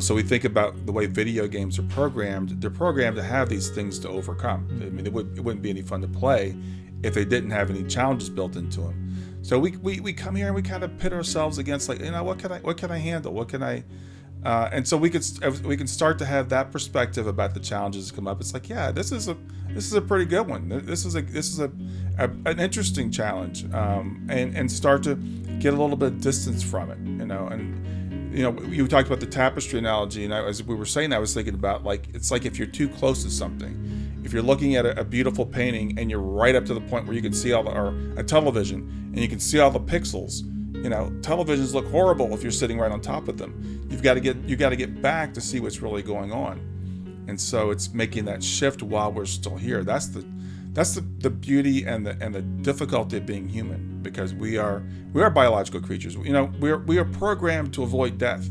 So we think about the way video games are programmed. They're programmed to have these things to overcome. I mean, it wouldn't be any fun to play if they didn't have any challenges built into them. So we come here and we kind of pit ourselves against, like, what can I handle? What can I? And so we can start to have that perspective about the challenges that come up. It's like, this is a pretty good one. This is an interesting challenge, and start to get a little bit of distance from it, and. You talked about the tapestry analogy, and as we were saying, I was thinking about, like, it's like if you're too close to something. If you're looking at a beautiful painting and you're right up to the point where you can see or a television, and you can see all the pixels. Televisions look horrible if you're sitting right on top of them. You got to get back to see what's really going on. And so it's making that shift while we're still here. That's the beauty and the difficulty of being human, because we are biological creatures. We are programmed to avoid death.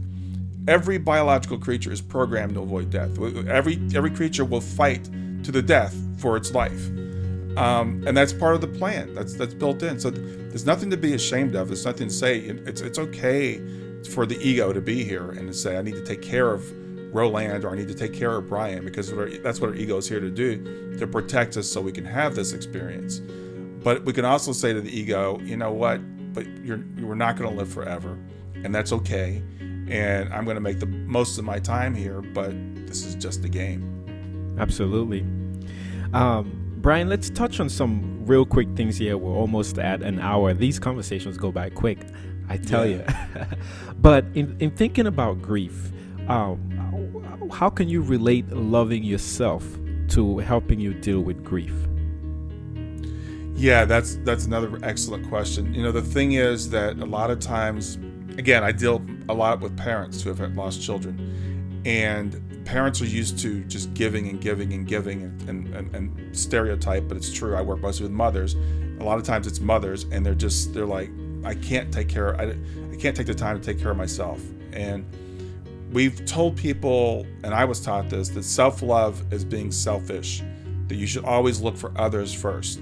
Every biological creature is programmed to avoid death. Every creature will fight to the death for its life, and that's part of the plan. That's built in. So there's nothing to be ashamed of. There's nothing to say. It's okay for the ego to be here and to say, I need to take care of Roland, or I need to take care of Brian, because that's what our ego is here to do, to protect us so we can have this experience. But we can also say to the ego, you know what, but we're not going to live forever, and that's okay, and I'm going to make the most of my time here, but this is just a game. Absolutely. Brian, let's touch on some real quick things here. We're almost at an hour. These conversations go by quick, I tell you. But in thinking about grief, how can you relate loving yourself to helping you deal with grief? Yeah, that's another excellent question. The thing is that a lot of times, again, I deal a lot with parents who have lost children, and parents are used to just giving and giving and giving and stereotype, but it's true. I work mostly with mothers. A lot of times it's mothers, and they're like, I can't take the time to take care of myself. And we've told people, and I was taught this, that self-love is being selfish, that you should always look for others first.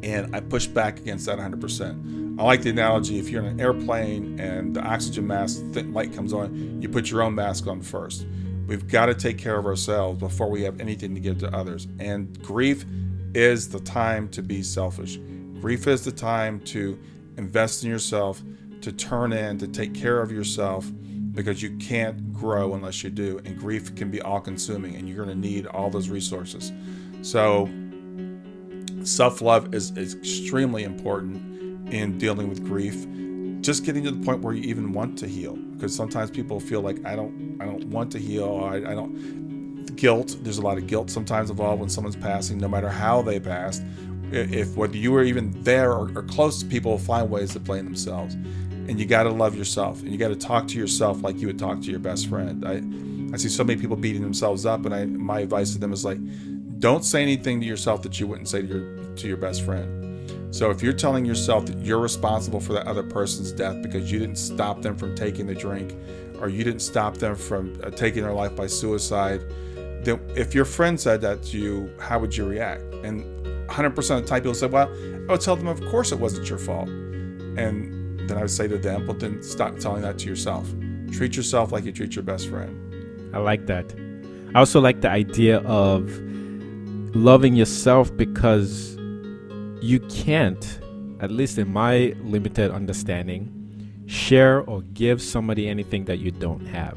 And I push back against that 100%. I like the analogy, if you're in an airplane and the oxygen mask light comes on, you put your own mask on first. We've got to take care of ourselves before we have anything to give to others. And grief is the time to be selfish. Grief is the time to invest in yourself, to turn in, to take care of yourself, because you can't grow unless you do. And grief can be all-consuming, and you're going to need all those resources. So self-love is extremely important in dealing with grief. Just getting to the point where you even want to heal, because sometimes people feel like I don't want to heal. I don't. Guilt. There's a lot of guilt sometimes involved when someone's passing, no matter how they passed. If whether you were even there or close, people will find ways to blame themselves. And you got to love yourself, and you got to talk to yourself like you would talk to your best friend. I see so many people beating themselves up, and my advice to them is like, don't say anything to yourself that you wouldn't say to your best friend. So if you're telling yourself that you're responsible for that other person's death because you didn't stop them from taking the drink, or you didn't stop them from taking their life by suicide, then if your friend said that to you, how would you react? And 100% of the time people say, well, I would tell them, of course it wasn't your fault. And then I would say to them, well, then stop telling that to yourself. Treat yourself like you treat your best friend. I like that. I also like the idea of loving yourself, because you can't, at least in my limited understanding, share or give somebody anything that you don't have,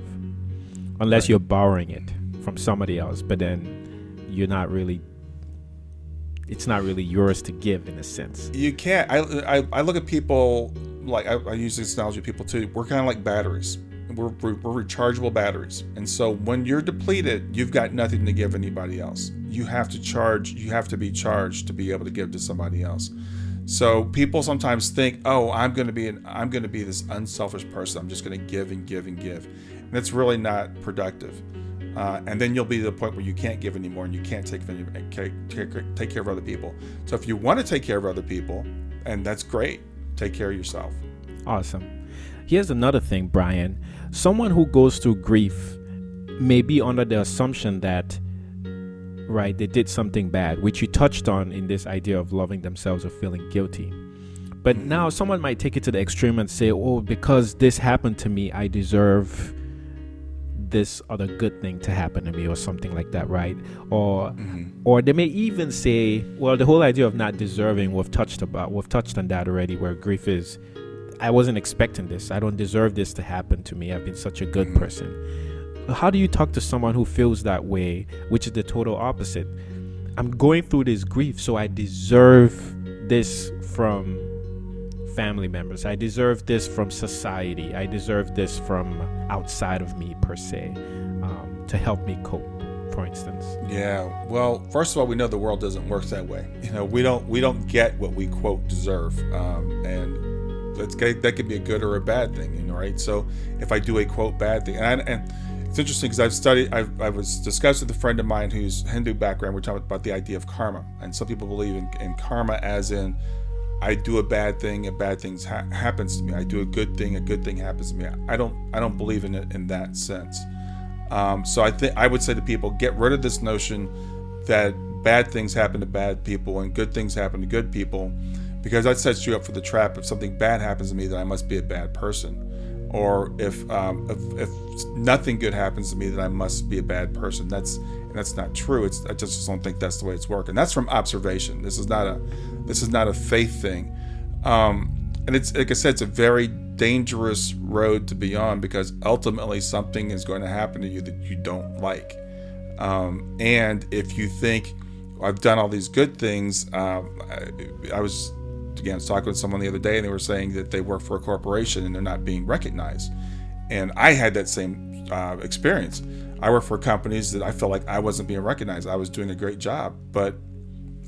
unless you're borrowing it from somebody else. But then it's not really yours to give, in a sense. You can't. I look at people, like I use this analogy with people too. We're kind of like batteries. We're rechargeable batteries. And so when you're depleted, you've got nothing to give anybody else. You have to charge. You have to be charged to be able to give to somebody else. So people sometimes think, oh, I'm going to be this unselfish person. I'm just going to give and give and give. And it's really not productive. And then you'll be to the point where you can't give anymore, and you can't take care of other people. So if you want to take care of other people, and that's great, take care of yourself. Awesome. Here's another thing, Brian. Someone who goes through grief may be under the assumption that, right, they did something bad, which you touched on in this idea of loving themselves or feeling guilty. But now someone might take it to the extreme and say, oh, because this happened to me, I deserve this other good thing to happen to me, or something like that, right? Or they may even say, well, the whole idea of not deserving, we've touched on that already, where grief is, I wasn't expecting this. I don't deserve this to happen to me. I've been such a good person. How do you talk to someone who feels that way, which is the total opposite? I'm going through this grief, so I deserve this from family members. I deserve this from society. I deserve this from outside of me, per se, to help me cope, for instance. Yeah. Well, first of all, we know the world doesn't work that way. We don't get what we quote deserve, and that could be a good or a bad thing, right? So if I do a quote bad thing, and it's interesting because I was discussing with a friend of mine who's Hindu background. We're talking about the idea of karma, and some people believe in karma as in, I do a bad thing, a bad thing happens to me. I do a good thing happens to me. I don't believe in it in that sense. So I would say to people, get rid of this notion that bad things happen to bad people and good things happen to good people, because that sets you up for the trap. If something bad happens to me, then I must be a bad person. Or if nothing good happens to me, then I must be a bad person. That's not true. I just don't think that's the way it's working. That's from observation. This is not a faith thing. And it's, like I said, it's a very dangerous road to be on, because ultimately something is going to happen to you that you don't like. And if you think, I've done all these good things. I was talking with someone the other day, and they were saying that they work for a corporation and they're not being recognized. And I had that same experience. I work for companies that I felt like I wasn't being recognized. I was doing a great job, but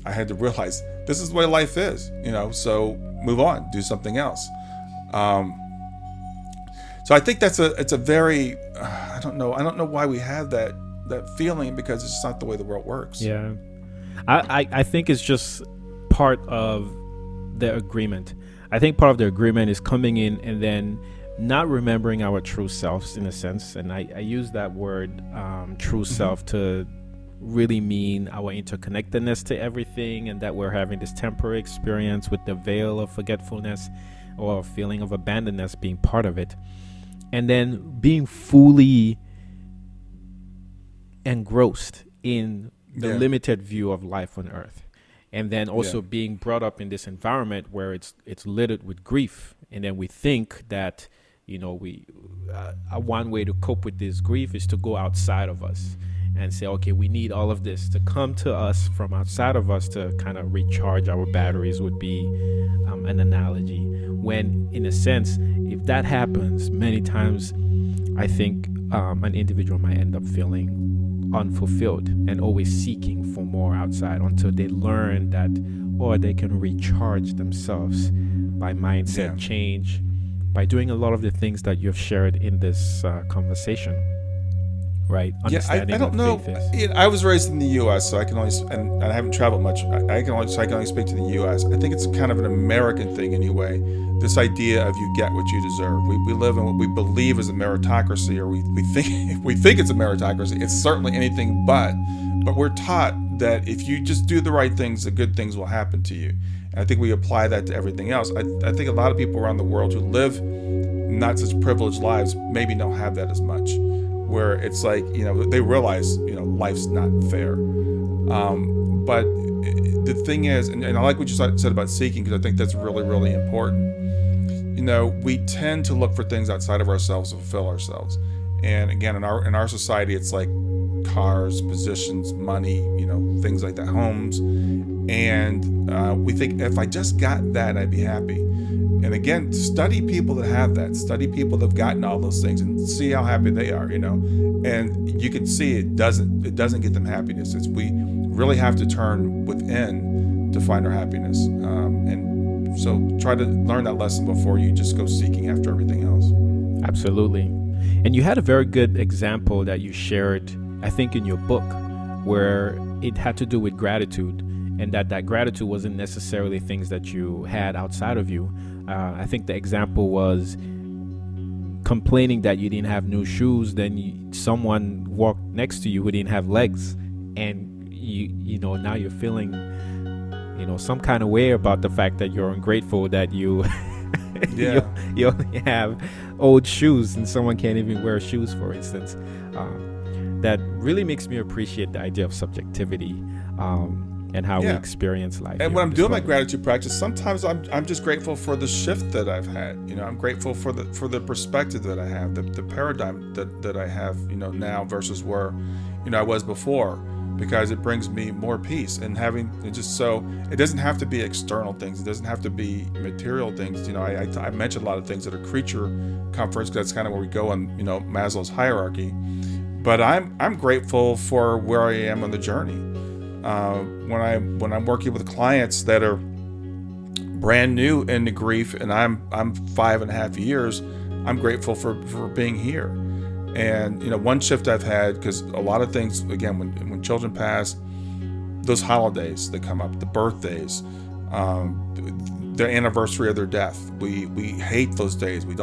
I had to realize this is the way life is, so move on, do something else. So I think it's a very, I don't know why we have that feeling, because it's just not the way the world works. Yeah. I think it's just part of the agreement. I think part of the agreement is coming in and then not remembering our true selves, in a sense. And I use that word, true self, to really mean our interconnectedness to everything, and that we're having this temporary experience with the veil of forgetfulness or feeling of abandonness being part of it. And then being fully engrossed in the limited view of life on earth. And then also being brought up in this environment where it's littered with grief. And then we think that, one way to cope with this grief is to go outside of us and say, okay, we need all of this to come to us from outside of us to kind of recharge our batteries, would be an analogy. When, in a sense, if that happens, many times I think an individual might end up feeling unfulfilled and always seeking for more outside, until they learn that, or they can recharge themselves by mindset change, by doing a lot of the things that you've shared in this conversation, right? I don't know. I was raised in the U.S., so I can only, and I haven't traveled much. I can only speak to the U.S. I think it's kind of an American thing anyway. This idea of you get what you deserve. We live in what we believe is a meritocracy, or we think it's a meritocracy. It's certainly anything but we're taught that if you just do the right things, the good things will happen to you. And I think we apply that to everything else. I think a lot of people around the world who live not such privileged lives maybe don't have that as much, where it's like, they realize, life's not fair. But the thing is, and I like what you said about seeking, because I think that's really, really important. We tend to look for things outside of ourselves to fulfill ourselves. And again, in our society, it's like cars, positions, money, things like that, homes. And we think, if I just got that, I'd be happy. And again, study people that have that. Study people that have gotten all those things and see how happy they are, And you can see it doesn't get them happiness. We really have to turn within to find our happiness. And so try to learn that lesson before you just go seeking after everything else. Absolutely. And you had a very good example that you shared, I think, in your book, where it had to do with gratitude, and that gratitude wasn't necessarily things that you had outside of you. I think the example was complaining that you didn't have new shoes, then someone walked next to you who didn't have legs, and now you're feeling some kind of way about the fact that you're ungrateful that you you only have old shoes and someone can't even wear shoes, for instance. That really makes me appreciate the idea of subjectivity and how we experience life. And when I'm doing my gratitude practice, sometimes I'm just grateful for the shift that I've had. I'm grateful for the perspective that I have, the paradigm that I have, now versus where, I was before, because it brings me more peace. And having it just so it doesn't have to be external things. It doesn't have to be material things. I mentioned a lot of things that are creature comforts, because that's kind of where we go on, Maslow's hierarchy. But I'm grateful for where I am on the journey. When I'm working with clients that are brand new into grief, and I'm 5.5 years, I'm grateful for being here. And one shift I've had, because a lot of things, again, when children pass, those holidays that come up, the birthdays, the anniversary of their death, we hate those days. We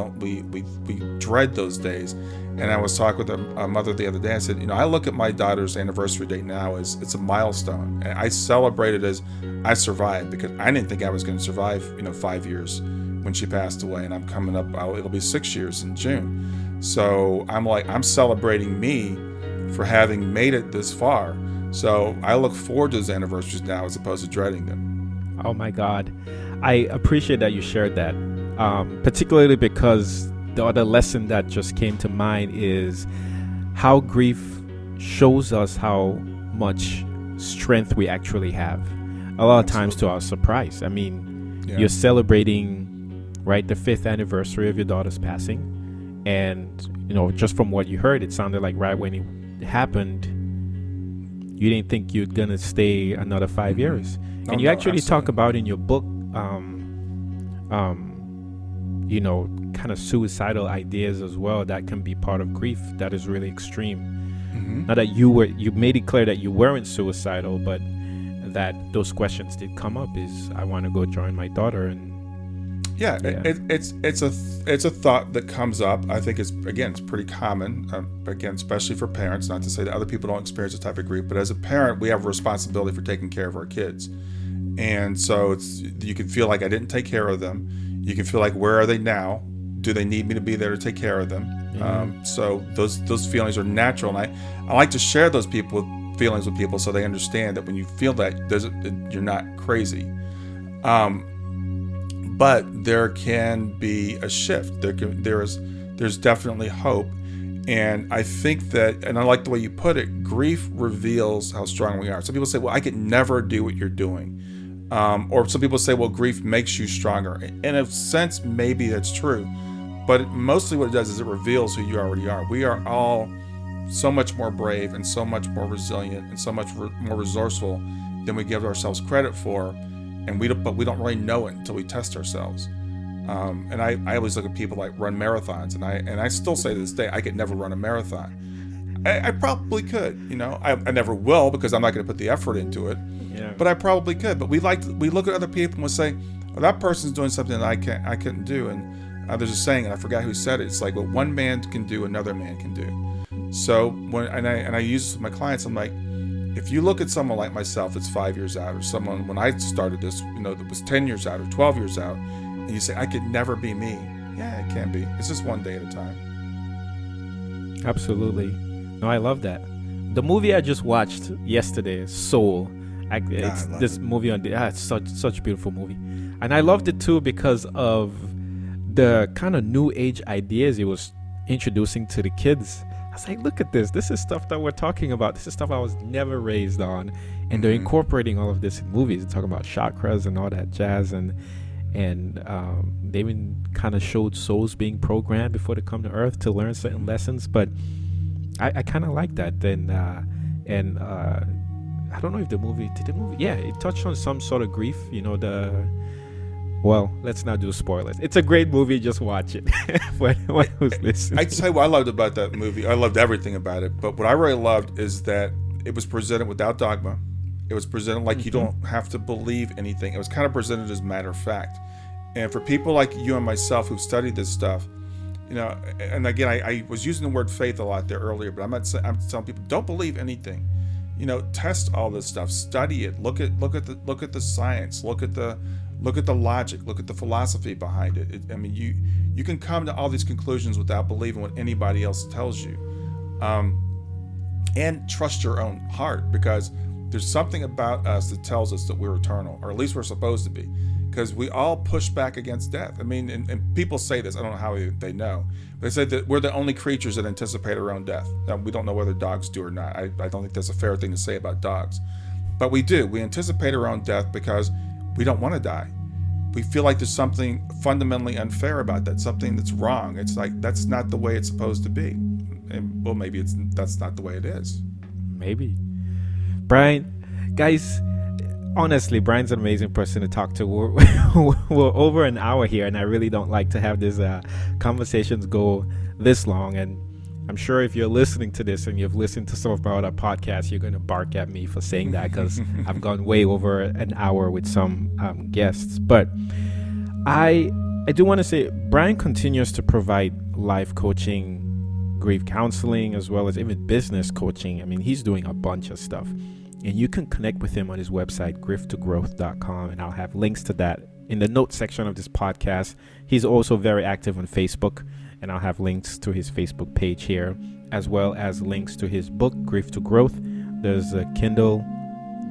dread those days. And I was talking with a mother the other day. I said, I look at my daughter's anniversary date now as it's a milestone. And I celebrate it as I survived, because I didn't think I was going to survive, 5 years when she passed away. And I'm coming up, it'll be 6 years in June. So I'm celebrating me for having made it this far. So I look forward to those anniversaries now as opposed to dreading them. Oh my God. I appreciate that you shared that, particularly because the other lesson that just came to mind is how grief shows us how much strength we actually have. A lot of times to our surprise. I mean, you're celebrating, right, the 5th anniversary of your daughter's passing. And, just from what you heard, it sounded like right when it happened, you didn't think you'd going to stay another 5 years. And you actually talk about in your book, kind of suicidal ideas as well that can be part of grief that is really extreme. Not that you made it clear that you weren't suicidal, but that those questions did come up. Is I want to go join my daughter, and it's a thought that comes up. I think it's pretty common. Again, especially for parents. Not to say that other people don't experience this type of grief, but as a parent, we have a responsibility for taking care of our kids, and so you can feel like I didn't take care of them. You can feel like, where are they now? Do they need me to be there to take care of them? So those feelings are natural, and I like to share those feelings with people so they understand that when you feel that, you're not crazy. But there can be a shift. There's definitely hope, and I think that, and I like the way you put it, grief reveals how strong we are. Some people say, well, I could never do what you're doing. Or some people say, well, grief makes you stronger. In a sense, maybe that's true. But mostly what it does is it reveals who you already are. We are all so much more brave and so much more resilient and so much more resourceful than we give ourselves credit for. But we don't really know it until we test ourselves. And I always look at people like run marathons. And I still say to this day, I could never run a marathon. I probably could, I never will, because I'm not going to put the effort into it. Yeah. But I probably could. But we look at other people and we say, well, that person's doing something that I couldn't do. And there's a saying, and I forgot who said it. It's like, what one man can do, another man can do. So I use this with my clients. I'm like, if you look at someone like myself that's 5 years out, or someone when I started this, that was 10 years out or 12 years out, and you say, I could never be me. Yeah, it can be. It's just one day at a time. Absolutely. No, I love that. The movie I just watched yesterday, Soul. It's movie on it's such a beautiful movie, and I loved it too because of the kind of new age ideas it was introducing to the kids. I was like, look at this. This is stuff that we're talking about. This is stuff I was never raised on, and they're incorporating all of this in movies. They're talking about chakras and all that jazz, and they even kind of showed souls being programmed before they come to Earth to learn certain lessons. But I kind of like that. I don't know if the movie it touched on some sort of grief, well, let's not do spoilers. It's a great movie, just watch it. Who's listening? I tell you what I loved about that movie. I loved everything about it, but what I really loved is that it was presented without dogma. It was presented like you don't have to believe anything. It was kind of presented as matter of fact. And for people like you and myself who've studied this stuff, and again, I was using the word faith a lot there earlier, but I'm telling people, don't believe anything. Test all this stuff, study it, look at the science, look at the logic, look at the philosophy behind it. You can come to all these conclusions without believing what anybody else tells you, and trust your own heart, because there's something about us that tells us that we're eternal, or at least we're supposed to be, because we all push back against death. And people say this, I don't know how they know. They say that we're the only creatures that anticipate our own death. Now, we don't know whether dogs do or not. I don't think that's a fair thing to say about dogs. But we do. We anticipate our own death because we don't want to die. We feel like there's something fundamentally unfair about that, something that's wrong. It's like, that's not the way it's supposed to be. And, well, maybe that's not the way it is. Maybe. Brian, guys, honestly, Brian's an amazing person to talk to. We're over an hour here, and I really don't like to have these conversations go this long. And I'm sure if you're listening to this and you've listened to some of my other podcasts, you're going to bark at me for saying that, because I've gone way over an hour with some guests. But I do want to say Brian continues to provide life coaching, grief counseling, as well as even business coaching. He's doing a bunch of stuff. And you can connect with him on his website, grifttogrowth.com, and I'll have links to that in the notes section of this podcast. He's also very active on Facebook, and I'll have links to his Facebook page here, as well as links to his book, Grief to Growth. There's a Kindle,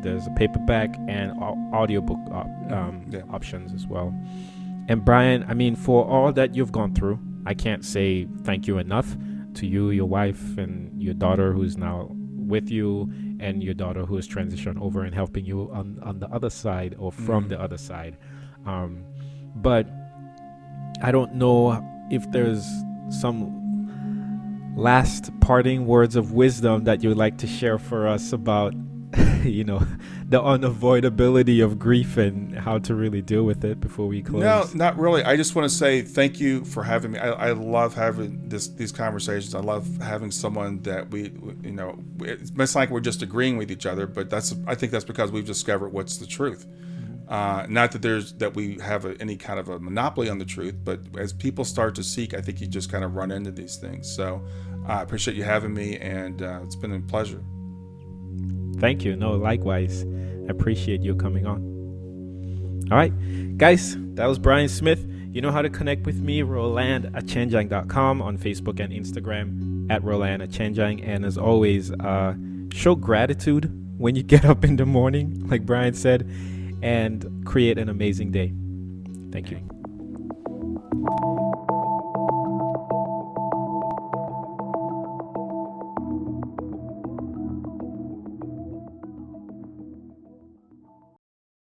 there's a paperback, and audiobook options as well. And Brian, for all that you've gone through, I can't say thank you enough to you, your wife, and your daughter, who's now with you and your daughter who is transitioned over and helping you on the other side or from the other side. But I don't know if there's some last parting words of wisdom that you would like to share for us about the unavoidability of grief and how to really deal with it before we close. No, not really. I just want to say thank you for having me. I love having these conversations. I love having someone that it's like we're just agreeing with each other, but I think that's because we've discovered what's the truth. Not that we have any kind of a monopoly on the truth, but as people start to seek, I think you just kind of run into these things. So I appreciate you having me, and it's been a pleasure. Thank you. No, likewise. I appreciate you coming on. All right, guys, that was Brian Smith. You know how to connect with me, Roland at Achenjang.com on Facebook and Instagram at Roland at Achenjang. And as always, show gratitude when you get up in the morning, like Brian said, and create an amazing day. Thank you.